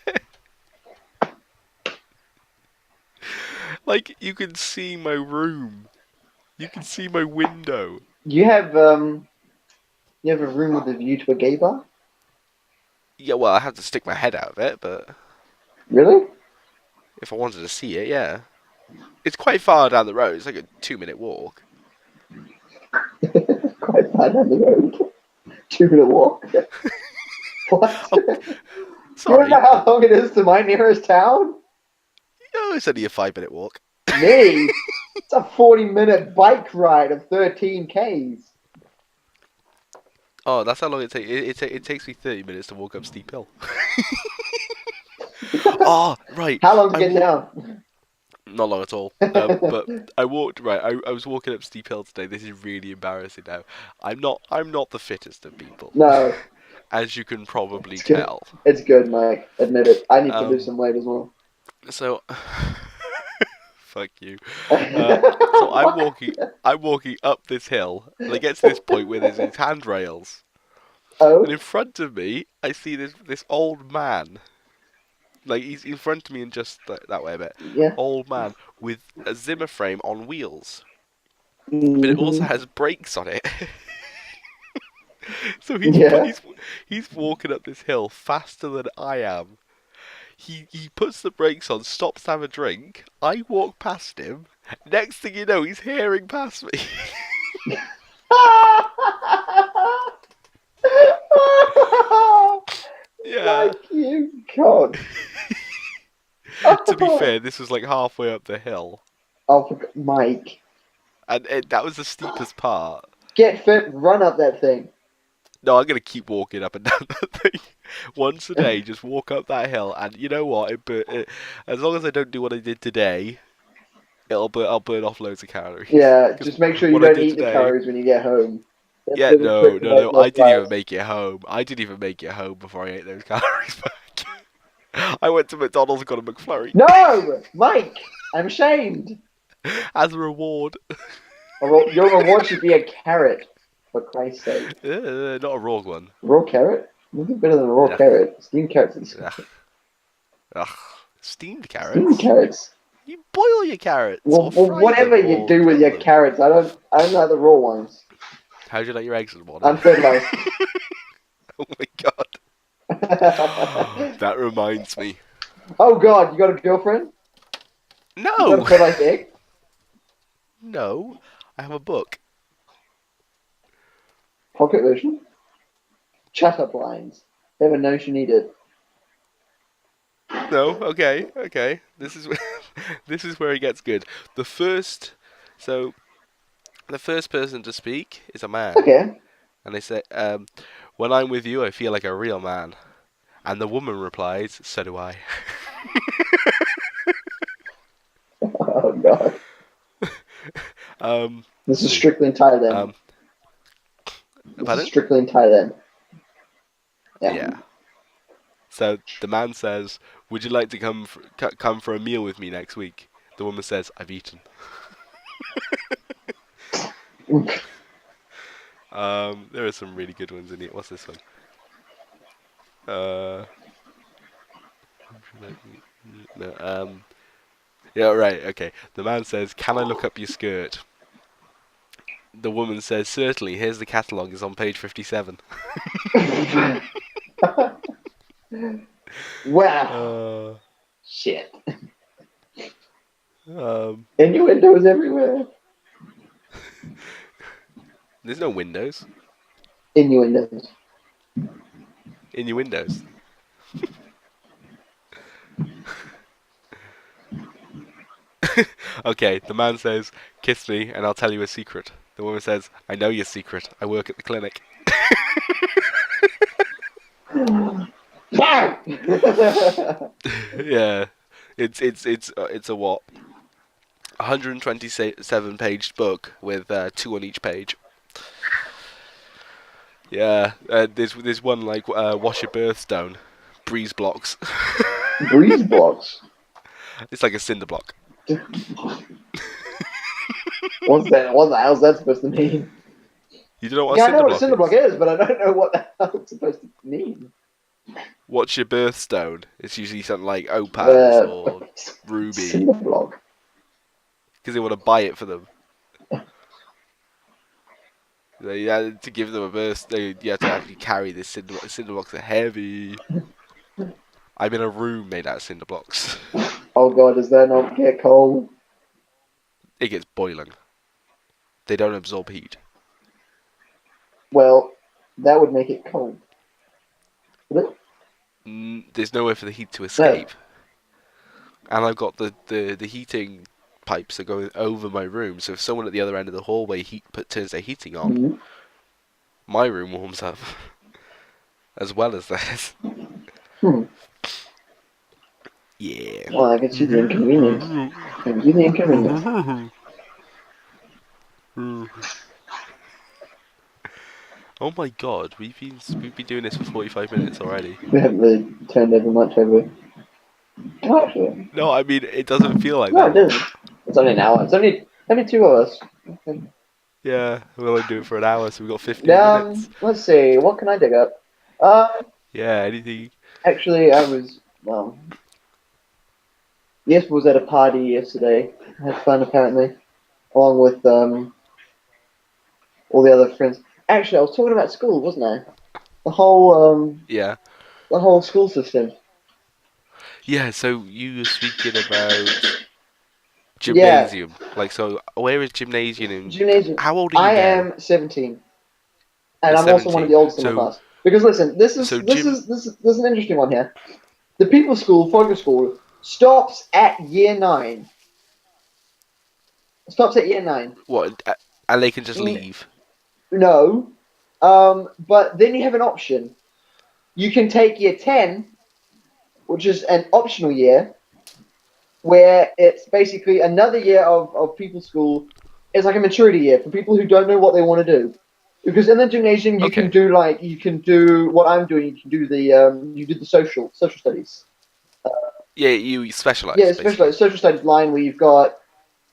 Speaker 1: Like, you can see my room. You can see my window.
Speaker 2: You have a room with a view to a gay bar?
Speaker 1: Yeah, well, I have to stick my head out of it, but...
Speaker 2: Really?
Speaker 1: If I wanted to see it, yeah. It's quite far down the road. It's like a 2-minute walk.
Speaker 2: Quite far down the road? 2-minute walk? What?
Speaker 1: Oh,
Speaker 2: sorry. You know how long it is to my nearest town?
Speaker 1: Oh, it's only a 5-minute walk.
Speaker 2: Me? It's a 40-minute bike ride of 13 Ks.
Speaker 1: Oh, that's how long it takes. It takes me 30 minutes to walk up Steep Hill. Oh, right.
Speaker 2: How long to get down?
Speaker 1: Not long at all. But I walked I was walking up Steep Hill today. This is really embarrassing now. I'm not the fittest of people.
Speaker 2: No.
Speaker 1: As you can probably tell.
Speaker 2: It's good, Mike. Admit it. I need to lose some weight as well.
Speaker 1: So, fuck you. So I'm walking up this hill, and I get to this point where there's these handrails.
Speaker 2: Oh.
Speaker 1: And in front of me, I see this old man. Like, he's in front of me and just that way a bit.
Speaker 2: Yeah.
Speaker 1: Old man with a Zimmer frame on wheels.
Speaker 2: Mm-hmm.
Speaker 1: But it also has brakes on it. So he's walking up this hill faster than I am. He puts the brakes on, stops to have a drink. I walk past him. Next thing you know, he's hearing past me. Yeah.
Speaker 2: Like you, God.
Speaker 1: To be fair, this was like halfway up the hill.
Speaker 2: Oh, Mike.
Speaker 1: And that was the steepest part.
Speaker 2: Get fit, run up that thing.
Speaker 1: No, I'm going to keep walking up and down that thing. Once a day, just walk up that hill. And you know what? As long as I don't do what I did today, I'll burn off loads of calories.
Speaker 2: Yeah, just make sure you don't eat the calories when you get home.
Speaker 1: That's no. I didn't even make it home. I didn't even make it home before I ate those calories back. I went to McDonald's and got a McFlurry.
Speaker 2: No, Mike, I'm ashamed.
Speaker 1: As a reward.
Speaker 2: Your reward should be a carrot, for Christ's sake.
Speaker 1: Not a raw one.
Speaker 2: Raw carrot? Nothing better than a raw carrot. Steamed carrots.
Speaker 1: Ugh. Steamed carrots?
Speaker 2: Steamed carrots.
Speaker 1: You boil your carrots.
Speaker 2: Well, whatever you do with your carrots, I don't like the raw ones.
Speaker 1: How do you like your eggs in the morning?
Speaker 2: Unfertilized.
Speaker 1: Oh my god. That reminds me.
Speaker 2: Oh god, you got a girlfriend?
Speaker 1: No!
Speaker 2: You got a fertilized egg?
Speaker 1: No. I have a book.
Speaker 2: Pocket version? Chat up lines. Never know she needed.
Speaker 1: No, okay. This is this is where it gets good. The first person to speak is a man.
Speaker 2: Okay.
Speaker 1: And they say, when I'm with you, I feel like a real man. And the woman replies, so do I.
Speaker 2: Oh god. This is strictly in Thailand. This is strictly in Thailand.
Speaker 1: Yeah. So the man says, would you like to come for a meal with me next week? The woman says, I've eaten. There are some really good ones in it. What's this one? No, yeah, right, okay. The man says, can I look up your skirt? The woman says, certainly, here's the catalogue, it's on page 57.
Speaker 2: Wow. Shit. Innuendos everywhere.
Speaker 1: There's no windows.
Speaker 2: Innuendos.
Speaker 1: Innuendos. Okay, the man says, kiss me and I'll tell you a secret. The woman says, I know your secret. I work at the clinic. Yeah. It's a what? 127 page book with 2 on each page. Yeah, there's one like wash your birthstone, breeze blocks.
Speaker 2: Breeze blocks?
Speaker 1: It's like a cinder block.
Speaker 2: What's that? What the hell's that supposed to mean?
Speaker 1: You don't know what
Speaker 2: I
Speaker 1: a
Speaker 2: know what a
Speaker 1: cinder
Speaker 2: block is, but I don't know what the hell it's supposed to mean.
Speaker 1: What's your birthstone? It's usually something like opals or ruby.
Speaker 2: Cinder block.
Speaker 1: Because they want to buy it for them. To give them a birthday, you have to actually carry this cinder block. Cinder blocks are heavy. I'm in a room made out of cinder blocks.
Speaker 2: Oh god, does that not get cold?
Speaker 1: It gets boiling. They don't absorb heat.
Speaker 2: Well, that would make it cold. Would it?
Speaker 1: There's nowhere for the heat to escape. No. And I've got the heating pipes are going over my room, so if someone at the other end of the hallway turns their heating on, my room warms up. As well as theirs. Yeah.
Speaker 2: Well, I can see the inconvenience. I can see the inconvenience.
Speaker 1: Oh my god, we've been doing this for 45 minutes already.
Speaker 2: We haven't really turned over much, have we? Oh, actually.
Speaker 1: No, I mean, it doesn't feel like that.
Speaker 2: No, it doesn't. It's only an hour. It's only 2 of us. Okay.
Speaker 1: Yeah, we'll only do it for an hour, so we've got 15 minutes.
Speaker 2: Let's see, what can I dig up?
Speaker 1: Yeah, anything.
Speaker 2: Actually, I was, Yes, was at a party yesterday. I had fun, apparently. Along with, all the other friends. Actually, I was talking about school, wasn't I? The whole,
Speaker 1: Yeah.
Speaker 2: The whole school system.
Speaker 1: Yeah, so you were speaking about gymnasium. Yeah. Like, so, where is gymnasium?
Speaker 2: Gymnasium.
Speaker 1: How old are you now?
Speaker 2: I am 17. And I'm 17. Also one of the oldest in my class. Because listen, this is an interesting one here. The people's school, focus school, stops at year 9. Stops at year 9.
Speaker 1: What? And they can just leave?
Speaker 2: No. But then you have an option. You can take year 10, which is an optional year, where it's basically another year of people's school. It's like a maturity year for people who don't know what they want to do. Because in the gymnasium, you can do what I'm doing. You can do you do the social studies.
Speaker 1: Yeah, you specialize
Speaker 2: Yeah,
Speaker 1: basically.
Speaker 2: specialized social studies line where you've got,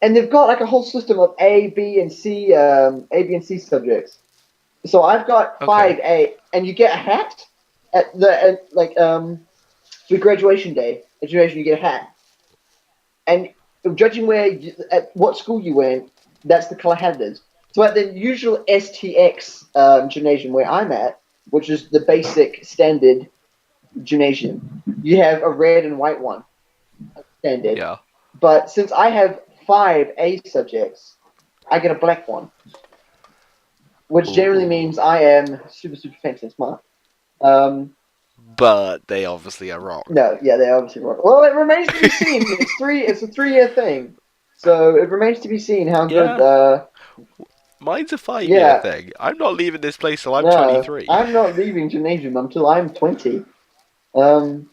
Speaker 2: and they've got like a whole system of A, B, and C, A, B, and C subjects. So I've got
Speaker 1: Okay.
Speaker 2: 5A, and you get a hat for graduation day. At graduation, you get a hat, and judging at what school you went, that's the color hat it is. So at the usual STX gymnasium where I'm at, which is the basic standard gymnasium, you have a red and white one standard.
Speaker 1: Yeah.
Speaker 2: But since I have 5A subjects, I get a black one, which generally
Speaker 1: Ooh.
Speaker 2: means I am super, super fancy and smart. Um,
Speaker 1: But they obviously are wrong.
Speaker 2: no, yeah, they obviously wrong. Well, it remains to be seen. It's a 3 year thing, so it remains to be seen how good.
Speaker 1: Yeah. Mine's a 5 year
Speaker 2: Yeah,
Speaker 1: thing. I'm not leaving this place till I'm
Speaker 2: no,
Speaker 1: 23.
Speaker 2: I'm not leaving gymnasium until I'm 20. Um,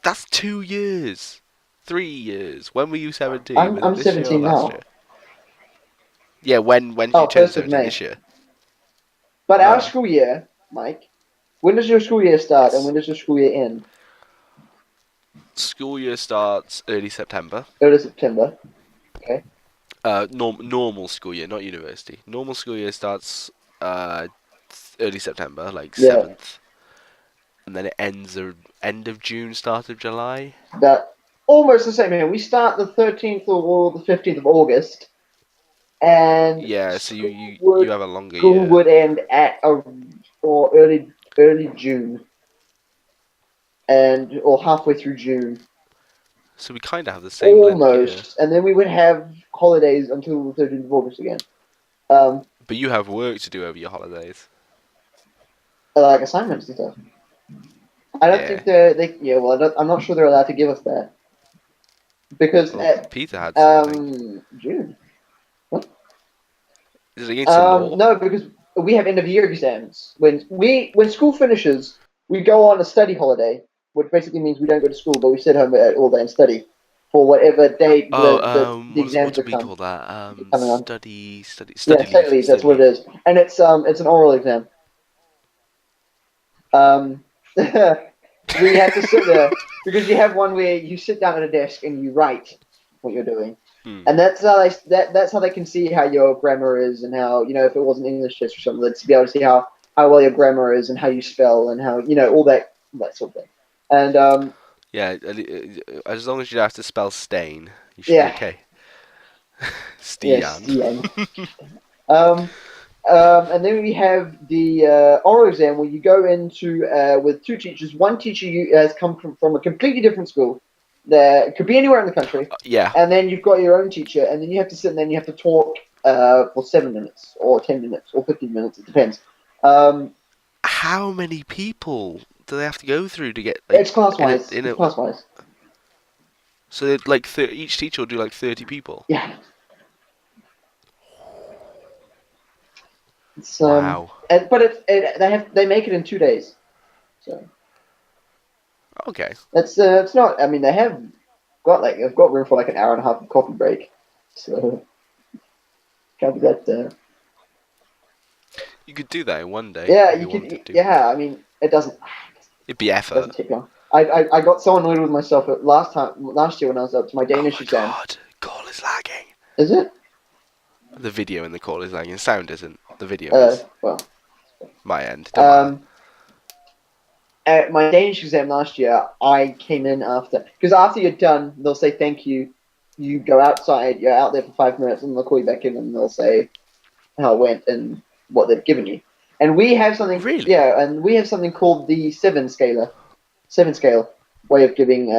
Speaker 1: That's 2 years. 3 years. When were you 17?
Speaker 2: I'm
Speaker 1: Was it
Speaker 2: I'm
Speaker 1: this year or
Speaker 2: 17
Speaker 1: last
Speaker 2: now.
Speaker 1: year? Yeah, when did you
Speaker 2: Oh,
Speaker 1: turn
Speaker 2: 1st of
Speaker 1: 17?
Speaker 2: May.
Speaker 1: This year?
Speaker 2: But our
Speaker 1: Oh,
Speaker 2: school year, Mike. When does your school year start, and
Speaker 1: yes.
Speaker 2: when does your school year end?
Speaker 1: School year starts early September.
Speaker 2: Early September. Okay.
Speaker 1: Normal school year, not university. Normal school year starts uh, early September, like
Speaker 2: Yeah.
Speaker 1: 7th. And then it ends end of June, start of July.
Speaker 2: That almost the same here. We start the 13th or the 15th of August, and
Speaker 1: Yeah, so you have a longer
Speaker 2: school
Speaker 1: year.
Speaker 2: would end at or early June, and or halfway through June,
Speaker 1: So we kind of have the same length year.
Speaker 2: almost, and then we would have holidays until the 13th of August again. Um,
Speaker 1: But you have work to do over your holidays.
Speaker 2: like assignments and stuff. I don't
Speaker 1: Yeah.
Speaker 2: think they yeah. Well, I'm not sure they're allowed to give us that because
Speaker 1: Well,
Speaker 2: at
Speaker 1: Peter had some, I think.
Speaker 2: June. What?
Speaker 1: Is it against the law?
Speaker 2: No, because we have end of year exams. When school finishes, we go on a study holiday, which basically means we don't go to school, but we sit home all day and study for whatever date
Speaker 1: Oh,
Speaker 2: the
Speaker 1: what
Speaker 2: exams
Speaker 1: do
Speaker 2: are
Speaker 1: we call that?
Speaker 2: coming on. Yeah,
Speaker 1: Study
Speaker 2: study
Speaker 1: leave,
Speaker 2: leave. That's
Speaker 1: study
Speaker 2: what it
Speaker 1: leave.
Speaker 2: is, and it's an oral exam. We have to sit there because you have one where you sit down at a desk and you write what you're doing,
Speaker 1: Hmm.
Speaker 2: and that's how they can see how your grammar is and how if it was an English test or something, let's be able to see how well your grammar is and how you spell and how all that sort of thing. And
Speaker 1: Yeah, as long as you don't have to spell stain, you should be
Speaker 2: yeah,
Speaker 1: okay.
Speaker 2: yes,
Speaker 1: Stian.
Speaker 2: yeah. Um, and then we have the oral exam where you go into with two teachers. One teacher has come from a completely different school. That could be anywhere in the country.
Speaker 1: Yeah.
Speaker 2: And then you've got your own teacher, and then you have to sit and then you have to talk for 7 minutes or 10 minutes or 15 minutes. It depends.
Speaker 1: How many people do they have to go through to get
Speaker 2: It's
Speaker 1: like
Speaker 2: class
Speaker 1: in a
Speaker 2: wise. It's class wise.
Speaker 1: So like each teacher will do like 30 people.
Speaker 2: Yeah. It's
Speaker 1: Wow.
Speaker 2: but they make it in 2 days. So
Speaker 1: Okay.
Speaker 2: it's not. I mean, they've got room for like an hour and a half of coffee break. So can't be that.
Speaker 1: You could do that in one day
Speaker 2: Yeah,
Speaker 1: if
Speaker 2: you
Speaker 1: you wanted
Speaker 2: could.
Speaker 1: to.
Speaker 2: Yeah, I mean,
Speaker 1: It'd be
Speaker 2: doesn't
Speaker 1: effort.
Speaker 2: take long. I got so annoyed with myself last year when I was up to my
Speaker 1: Oh
Speaker 2: Danish
Speaker 1: my
Speaker 2: exam.
Speaker 1: god. Call is lagging.
Speaker 2: Is it?
Speaker 1: The video in the call is lagging. Sound isn't. The video is.
Speaker 2: Well.
Speaker 1: My end. Don't matter.
Speaker 2: At my Danish exam last year, I came in because after you're done, they'll say thank you. You go outside, you're out there for 5 minutes, and they'll call you back in, and they'll say how it went and what they've given you. And we have something,
Speaker 1: Really?
Speaker 2: yeah, and we have something called the seven scale way of giving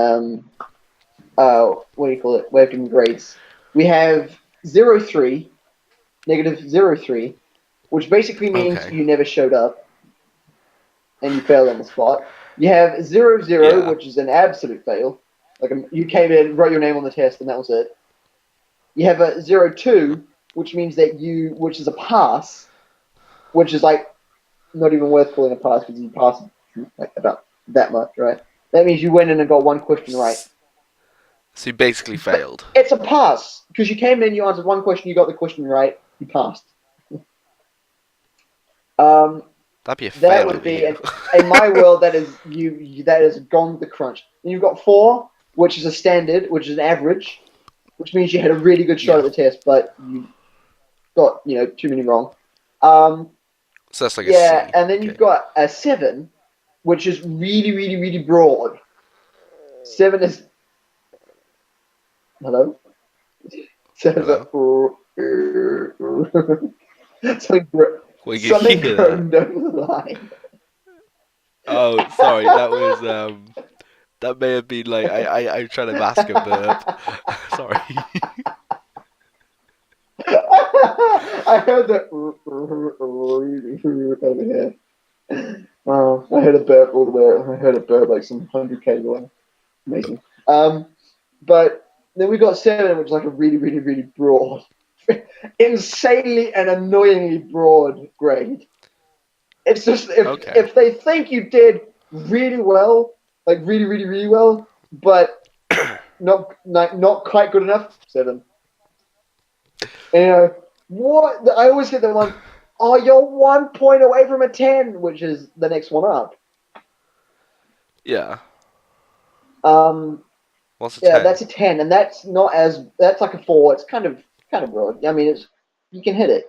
Speaker 2: what do you call it? Way of giving grades. We have 0 3, -0 3, which basically means
Speaker 1: Okay.
Speaker 2: you never showed up and you failed on the spot. You have 0 0,
Speaker 1: Yeah.
Speaker 2: which is an absolute fail. Like you came in, wrote your name on the test, and that was it. You have a 0 2, which means which is a pass, which is like not even worth calling a pass because you passed like about that much, right? That means you went in and got one question right.
Speaker 1: So you basically
Speaker 2: But
Speaker 1: failed.
Speaker 2: it's a pass because you came in, you answered one question, you got the question right, you passed.
Speaker 1: That'd be a
Speaker 2: That
Speaker 1: fail
Speaker 2: would
Speaker 1: over
Speaker 2: be
Speaker 1: here.
Speaker 2: in my world that is that is gone the crunch. And you've got 4, which is a standard, which is an average, which means you had a really good shot
Speaker 1: Yeah.
Speaker 2: at the test, but you got too many wrong.
Speaker 1: So that's like a
Speaker 2: Yeah,
Speaker 1: C.
Speaker 2: and then you've
Speaker 1: Okay.
Speaker 2: got a 7, which is really, really, really broad. 7 is hello. 7 is
Speaker 1: Hello.
Speaker 2: something
Speaker 1: Well, you can
Speaker 2: something
Speaker 1: hear that.
Speaker 2: groaned over the line.
Speaker 1: Oh, sorry. That was That may have been like I'm trying to mask a burp. Sorry.
Speaker 2: I heard that over here. Oh, I heard a burp all the way. I heard a burp like some 100K away. Amazing. But then we got 7, which is like a really, really, really broad, insanely and annoyingly broad grade. It's just
Speaker 1: Okay.
Speaker 2: if they think you did really well, like really, really, really well, but not quite good enough, 7. And what I always get the one, oh, you're 1 point away from a 10, which is the next one up.
Speaker 1: Yeah.
Speaker 2: Um,
Speaker 1: What's a
Speaker 2: yeah,
Speaker 1: 10?
Speaker 2: that's a 10, and that's like a 4. It's kind of broad. I mean, you can hit it,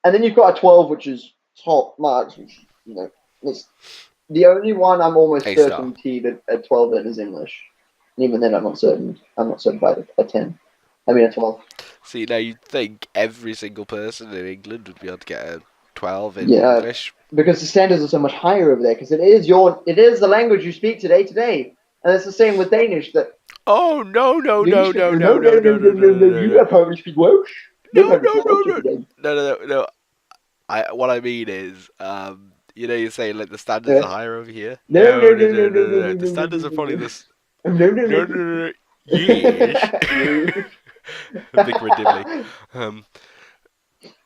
Speaker 2: and then you've got a 12, which is top marks, which it's the only one I'm almost
Speaker 1: A star.
Speaker 2: certainty that a 12 in is English. And even then, I'm not certain. I'm not certified a 10. I mean a 12.
Speaker 1: See, now you'd think every single person in England would be able to get a 12 in
Speaker 2: Yeah,
Speaker 1: English.
Speaker 2: because the standards are so much higher over there. Because it is the language you speak today, and it's the same with Danish. That
Speaker 1: Oh no no
Speaker 2: do you
Speaker 1: no
Speaker 2: speak?
Speaker 1: no
Speaker 2: No,
Speaker 1: no
Speaker 2: no,
Speaker 1: no
Speaker 2: no,
Speaker 1: no
Speaker 2: no,
Speaker 1: no
Speaker 2: no, no.
Speaker 1: no
Speaker 2: You
Speaker 1: no
Speaker 2: apparently speak Welsh. You
Speaker 1: no
Speaker 2: apparently
Speaker 1: no
Speaker 2: speak
Speaker 1: no
Speaker 2: Welsh
Speaker 1: no
Speaker 2: every day.
Speaker 1: no no no no. What I mean is, you're saying like the standards
Speaker 2: Yeah.
Speaker 1: are higher over here.
Speaker 2: No,
Speaker 1: No
Speaker 2: no,
Speaker 1: no
Speaker 2: no, no,
Speaker 1: no no
Speaker 2: no, no,
Speaker 1: no
Speaker 2: no,
Speaker 1: no. The
Speaker 2: no, no,
Speaker 1: standards
Speaker 2: no,
Speaker 1: are probably
Speaker 2: no.
Speaker 1: this.
Speaker 2: No, no,
Speaker 1: No
Speaker 2: no.
Speaker 1: no no no. Yes. Vicar and Dibley. Um.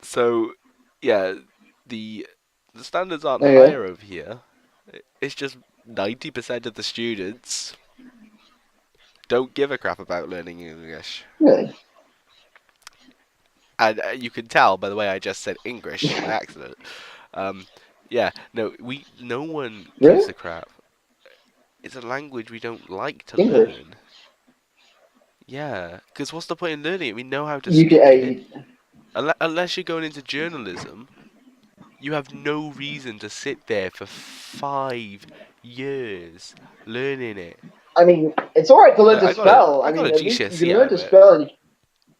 Speaker 1: So, yeah, the the standards aren't
Speaker 2: Okay.
Speaker 1: higher over here. It's just 90% of the students don't give a crap about learning English.
Speaker 2: Really?
Speaker 1: And you can tell by the way I just said English by accident. Um, yeah, no one gives
Speaker 2: Really?
Speaker 1: a crap. It's a language we don't like to
Speaker 2: English?
Speaker 1: learn. Yeah, because what's the point in learning it? We know how to
Speaker 2: You
Speaker 1: speak it.
Speaker 2: get
Speaker 1: Unless you're going into journalism, you have no reason to sit there for 5 years learning it.
Speaker 2: I mean, it's alright to learn
Speaker 1: Like,
Speaker 2: to spell.
Speaker 1: I
Speaker 2: I
Speaker 1: got
Speaker 2: mean,
Speaker 1: a
Speaker 2: at least you can
Speaker 1: GCSE
Speaker 2: learn
Speaker 1: out
Speaker 2: to
Speaker 1: of it.
Speaker 2: spell and you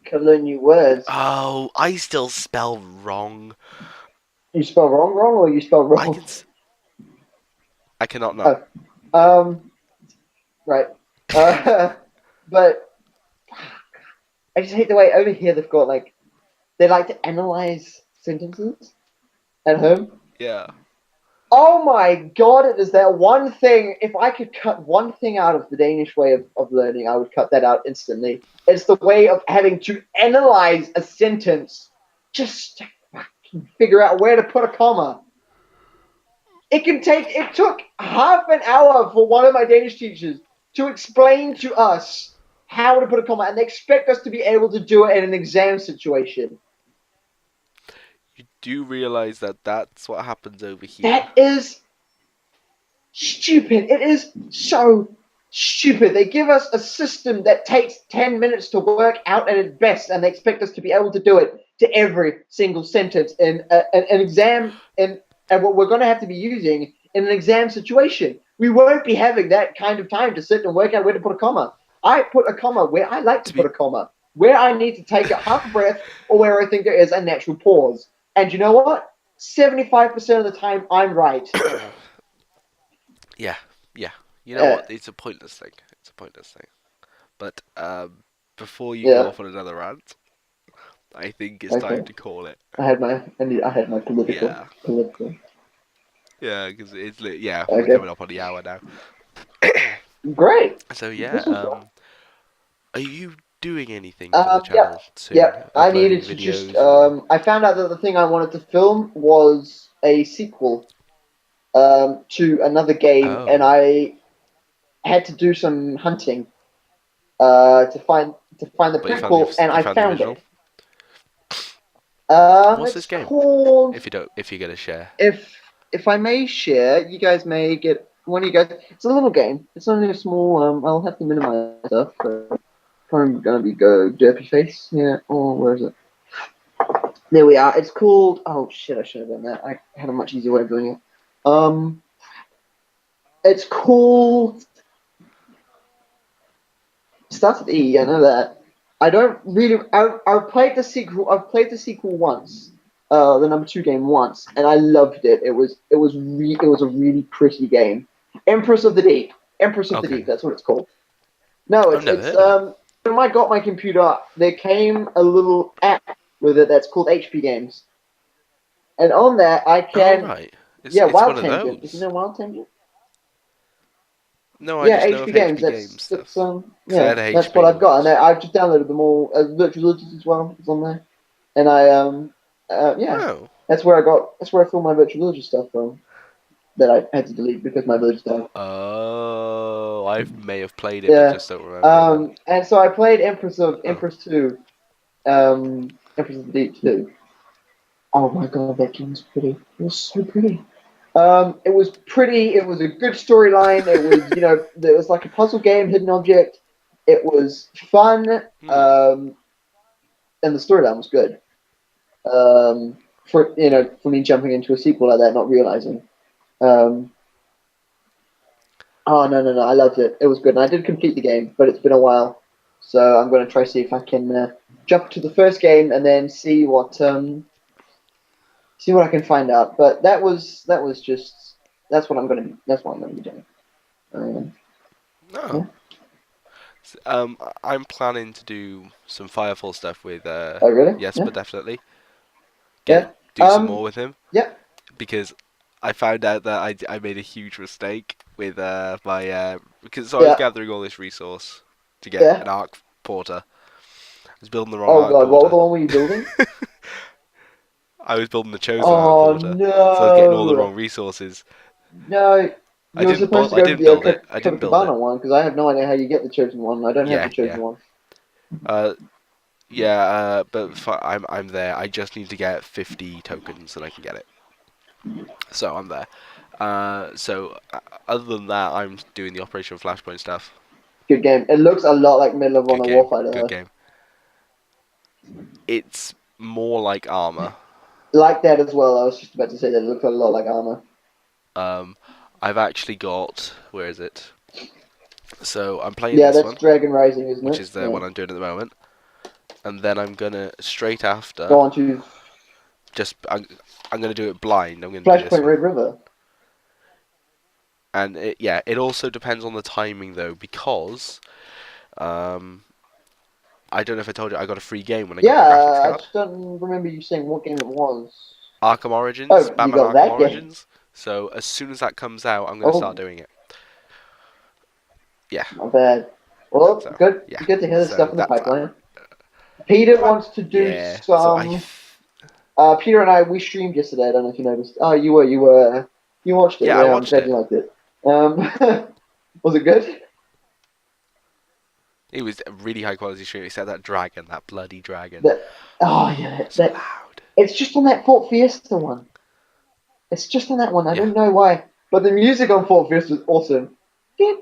Speaker 2: can learn new words.
Speaker 1: Oh, I still spell wrong.
Speaker 2: You spell wrong, or you spell
Speaker 1: I
Speaker 2: wrong?
Speaker 1: can. I cannot not.
Speaker 2: Oh, right. But I just hate the way over here they've got they like to analyze sentences at home.
Speaker 1: Yeah.
Speaker 2: Oh my god, it is that one thing. If I could cut one thing out of the Danish way of learning, I would cut that out instantly. It's the way of having to analyze a sentence just to fucking figure out where to put a comma. It took half an hour for one of my Danish teachers to explain to us how to put a comma, and they expect us to be able to do it in an exam situation.
Speaker 1: You do realize that that's what happens over here.
Speaker 2: That is stupid. It is so stupid. They give us a system that takes 10 minutes to work out at its best, and they expect us to be able to do it to every single sentence in an exam, and what we're going to have to be using in an exam situation. We won't be having that kind of time to sit and work out where to put a comma. I put a comma where I like to
Speaker 1: To
Speaker 2: put
Speaker 1: be
Speaker 2: a comma, where I need to take a half a breath, or where I think there is a natural pause. And you know what? 75% of the time, I'm right.
Speaker 1: yeah, yeah. You know
Speaker 2: Uh,
Speaker 1: what? It's a pointless thing. It's a pointless thing. But before you go
Speaker 2: yeah.
Speaker 1: off on another rant, I think it's time
Speaker 2: Okay.
Speaker 1: to call it.
Speaker 2: I had my
Speaker 1: Yeah,
Speaker 2: political.
Speaker 1: yeah, because yeah, we're
Speaker 2: Okay.
Speaker 1: coming up on the hour now.
Speaker 2: Great.
Speaker 1: So yeah,
Speaker 2: This was fun.
Speaker 1: are you doing anything for the
Speaker 2: Yeah.
Speaker 1: channel soon?
Speaker 2: Yeah. I
Speaker 1: Uploading
Speaker 2: needed to just.
Speaker 1: videos or?
Speaker 2: I found out that the thing I wanted to film was a sequel to another game, and
Speaker 1: Oh,
Speaker 2: I had to do some hunting to find the
Speaker 1: but you found
Speaker 2: prequel, and I
Speaker 1: the
Speaker 2: found
Speaker 1: original.
Speaker 2: it.
Speaker 1: What's this
Speaker 2: It's
Speaker 1: game?
Speaker 2: called.
Speaker 1: If you're gonna share.
Speaker 2: If I may share, you guys may get One of you guys. It's a little game. It's only a small. I'll have to minimize stuff. But I'm gonna be go derpy face. Yeah. Oh, where is it? There we are. It's called. Oh shit! I should have done that. I had a much easier way of doing it. It's called. Starts with E. I know that. I don't really. I've played the sequel. I've played the sequel once. The number 2 game once, and I loved it. It was a really pretty game. Empress of the Deep. Empress of the
Speaker 1: Okay.
Speaker 2: Deep. That's what it's called. No,
Speaker 1: I've never
Speaker 2: it's
Speaker 1: heard of it.
Speaker 2: when I got my computer, there came a little app with it that's called HP Games, and on that I
Speaker 1: Oh
Speaker 2: can.
Speaker 1: right.
Speaker 2: Yeah,
Speaker 1: It's
Speaker 2: Wild
Speaker 1: one of
Speaker 2: Tangent. If you
Speaker 1: those.
Speaker 2: know Wild Tangent.
Speaker 1: No, I
Speaker 2: Yeah,
Speaker 1: just know of
Speaker 2: HP Games.
Speaker 1: HP Games
Speaker 2: That's
Speaker 1: stuff. Because I
Speaker 2: yeah,
Speaker 1: had a
Speaker 2: that's what
Speaker 1: HP
Speaker 2: I've got, and
Speaker 1: once.
Speaker 2: I've just downloaded them all. Virtual Legends as well is on there, and yeah,
Speaker 1: Oh.
Speaker 2: that's where I filmed my Virtual Legends stuff from. That I had to delete because my village died.
Speaker 1: Oh, I may have played it, but
Speaker 2: Yeah.
Speaker 1: just don't remember then.
Speaker 2: And so I played
Speaker 1: Oh.
Speaker 2: Empress 2, Empress of the Deep 2. Oh my god, that game was pretty. It was so pretty. It was pretty. It was a good storyline. It was, it was like a puzzle game, hidden object. It was fun,
Speaker 1: Hmm.
Speaker 2: and the storyline was good. For
Speaker 1: Hmm.
Speaker 2: for me jumping into a sequel like that, not realizing. Um, oh no, I loved it. It was good, and I did complete the game, but it's been a while, so I'm going to try see if I can jump to the first game and then see what I can find out. But that was just that's what I'm gonna be doing.
Speaker 1: Oh.
Speaker 2: Yeah.
Speaker 1: I'm planning to do some Firefall stuff with
Speaker 2: Oh really?
Speaker 1: Jesper,
Speaker 2: Yeah.
Speaker 1: definitely.
Speaker 2: Yeah.
Speaker 1: Do some more with him
Speaker 2: Yeah.
Speaker 1: because I found out that I made a huge mistake with my because I was
Speaker 2: Yeah.
Speaker 1: gathering all this resource to get
Speaker 2: Yeah.
Speaker 1: an arc porter. I was building the wrong
Speaker 2: Oh
Speaker 1: arc
Speaker 2: god, what
Speaker 1: porter.
Speaker 2: the one were you building?
Speaker 1: I was building the chosen arc
Speaker 2: Oh
Speaker 1: porter, so I was getting all the wrong
Speaker 2: no.
Speaker 1: resources.
Speaker 2: No. You were supposed to
Speaker 1: I
Speaker 2: go for
Speaker 1: didn't
Speaker 2: the
Speaker 1: build it. I didn't build it.
Speaker 2: Cabana one because I have no idea how you get the chosen one. I don't have the
Speaker 1: Yeah,
Speaker 2: chosen
Speaker 1: yeah.
Speaker 2: one.
Speaker 1: Uh, yeah, but I'm there. I just need to get 50 tokens and I can get it. So I'm there. Other than that, I'm doing the Operation Flashpoint stuff.
Speaker 2: Good game. It looks a lot like Medal of
Speaker 1: Good
Speaker 2: Honor
Speaker 1: game.
Speaker 2: Warfighter
Speaker 1: Good
Speaker 2: though.
Speaker 1: game. It's more like armor.
Speaker 2: Like that as well. I was just about to say that it looks a lot like armor.
Speaker 1: Um, I've actually got where is it? So I'm playing
Speaker 2: Yeah,
Speaker 1: this
Speaker 2: that's
Speaker 1: one,
Speaker 2: Dragon Rising, isn't
Speaker 1: which
Speaker 2: it?
Speaker 1: is the
Speaker 2: Yeah.
Speaker 1: one I'm doing at the moment, and then I'm gonna straight
Speaker 2: Go
Speaker 1: after
Speaker 2: on to
Speaker 1: just I'm gonna do it blind. I'm gonna do this
Speaker 2: Flashpoint
Speaker 1: one.
Speaker 2: Red River.
Speaker 1: And it also depends on the timing though, because um, I don't know if I told you I got a free game when I got my graphics
Speaker 2: Yeah, I
Speaker 1: card.
Speaker 2: just don't remember you saying what game it was.
Speaker 1: Arkham Origins,
Speaker 2: Oh, you
Speaker 1: Batman
Speaker 2: got
Speaker 1: Arkham
Speaker 2: that game.
Speaker 1: Origins. So as soon as that comes out, I'm gonna start
Speaker 2: Oh,
Speaker 1: doing it. Yeah.
Speaker 2: not bad. Well,
Speaker 1: So
Speaker 2: good.
Speaker 1: yeah.
Speaker 2: Good to hear there's stuff
Speaker 1: So
Speaker 2: in the
Speaker 1: that's
Speaker 2: pipeline. Peter wants to do
Speaker 1: yeah. So I
Speaker 2: some. Peter and I we streamed yesterday. I don't know if you noticed. Oh, you watched it.
Speaker 1: yeah I
Speaker 2: Yeah, I'm
Speaker 1: watched
Speaker 2: glad
Speaker 1: it.
Speaker 2: you liked it. Was it good?
Speaker 1: It was a really high quality stream, except that dragon, that bloody dragon,
Speaker 2: That. Oh yeah,
Speaker 1: so
Speaker 2: that.
Speaker 1: loud.
Speaker 2: It's just on that Fort Fiesta one. It's just on that one. I
Speaker 1: Yeah.
Speaker 2: don't know why, but the music on Fort Fiesta was awesome.
Speaker 1: Yeah.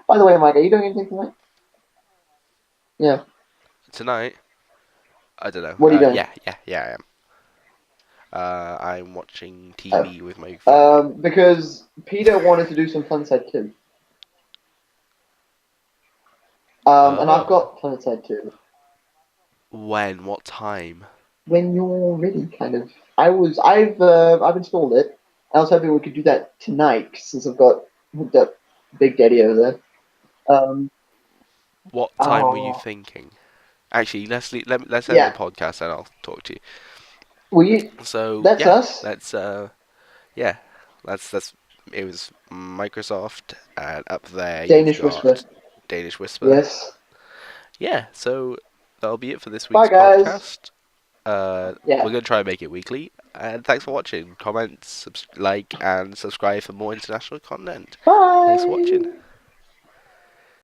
Speaker 2: By the way, Mike, are you doing anything tonight? Yeah.
Speaker 1: Tonight, I don't know.
Speaker 2: What are you doing?
Speaker 1: Yeah, I am. I'm watching
Speaker 2: Oh.
Speaker 1: TV with my family.
Speaker 2: Because Peter wanted to do some Planet too. And I've
Speaker 1: Oh.
Speaker 2: got Planet too.
Speaker 1: When? What time?
Speaker 2: When you're ready, kind of. I've installed it. I was hoping we could do that tonight since I've got hooked up Big Daddy over there. Um,
Speaker 1: What time were you
Speaker 2: oh,
Speaker 1: thinking? Actually, let's end the
Speaker 2: yeah.
Speaker 1: podcast and I'll talk to you.
Speaker 2: Will you?
Speaker 1: So
Speaker 2: That's
Speaker 1: yeah,
Speaker 2: us.
Speaker 1: yeah, that's it was Microsoft, and up there you've
Speaker 2: Danish Whisper.
Speaker 1: got Danish Whisper.
Speaker 2: Yes.
Speaker 1: Yeah, so that'll be it for this
Speaker 2: Bye,
Speaker 1: week's
Speaker 2: guys.
Speaker 1: podcast. We're
Speaker 2: Yeah.
Speaker 1: gonna try and make it weekly, and thanks for watching. Comment, like, and subscribe for more international content. Thanks for watching.
Speaker 2: Bye.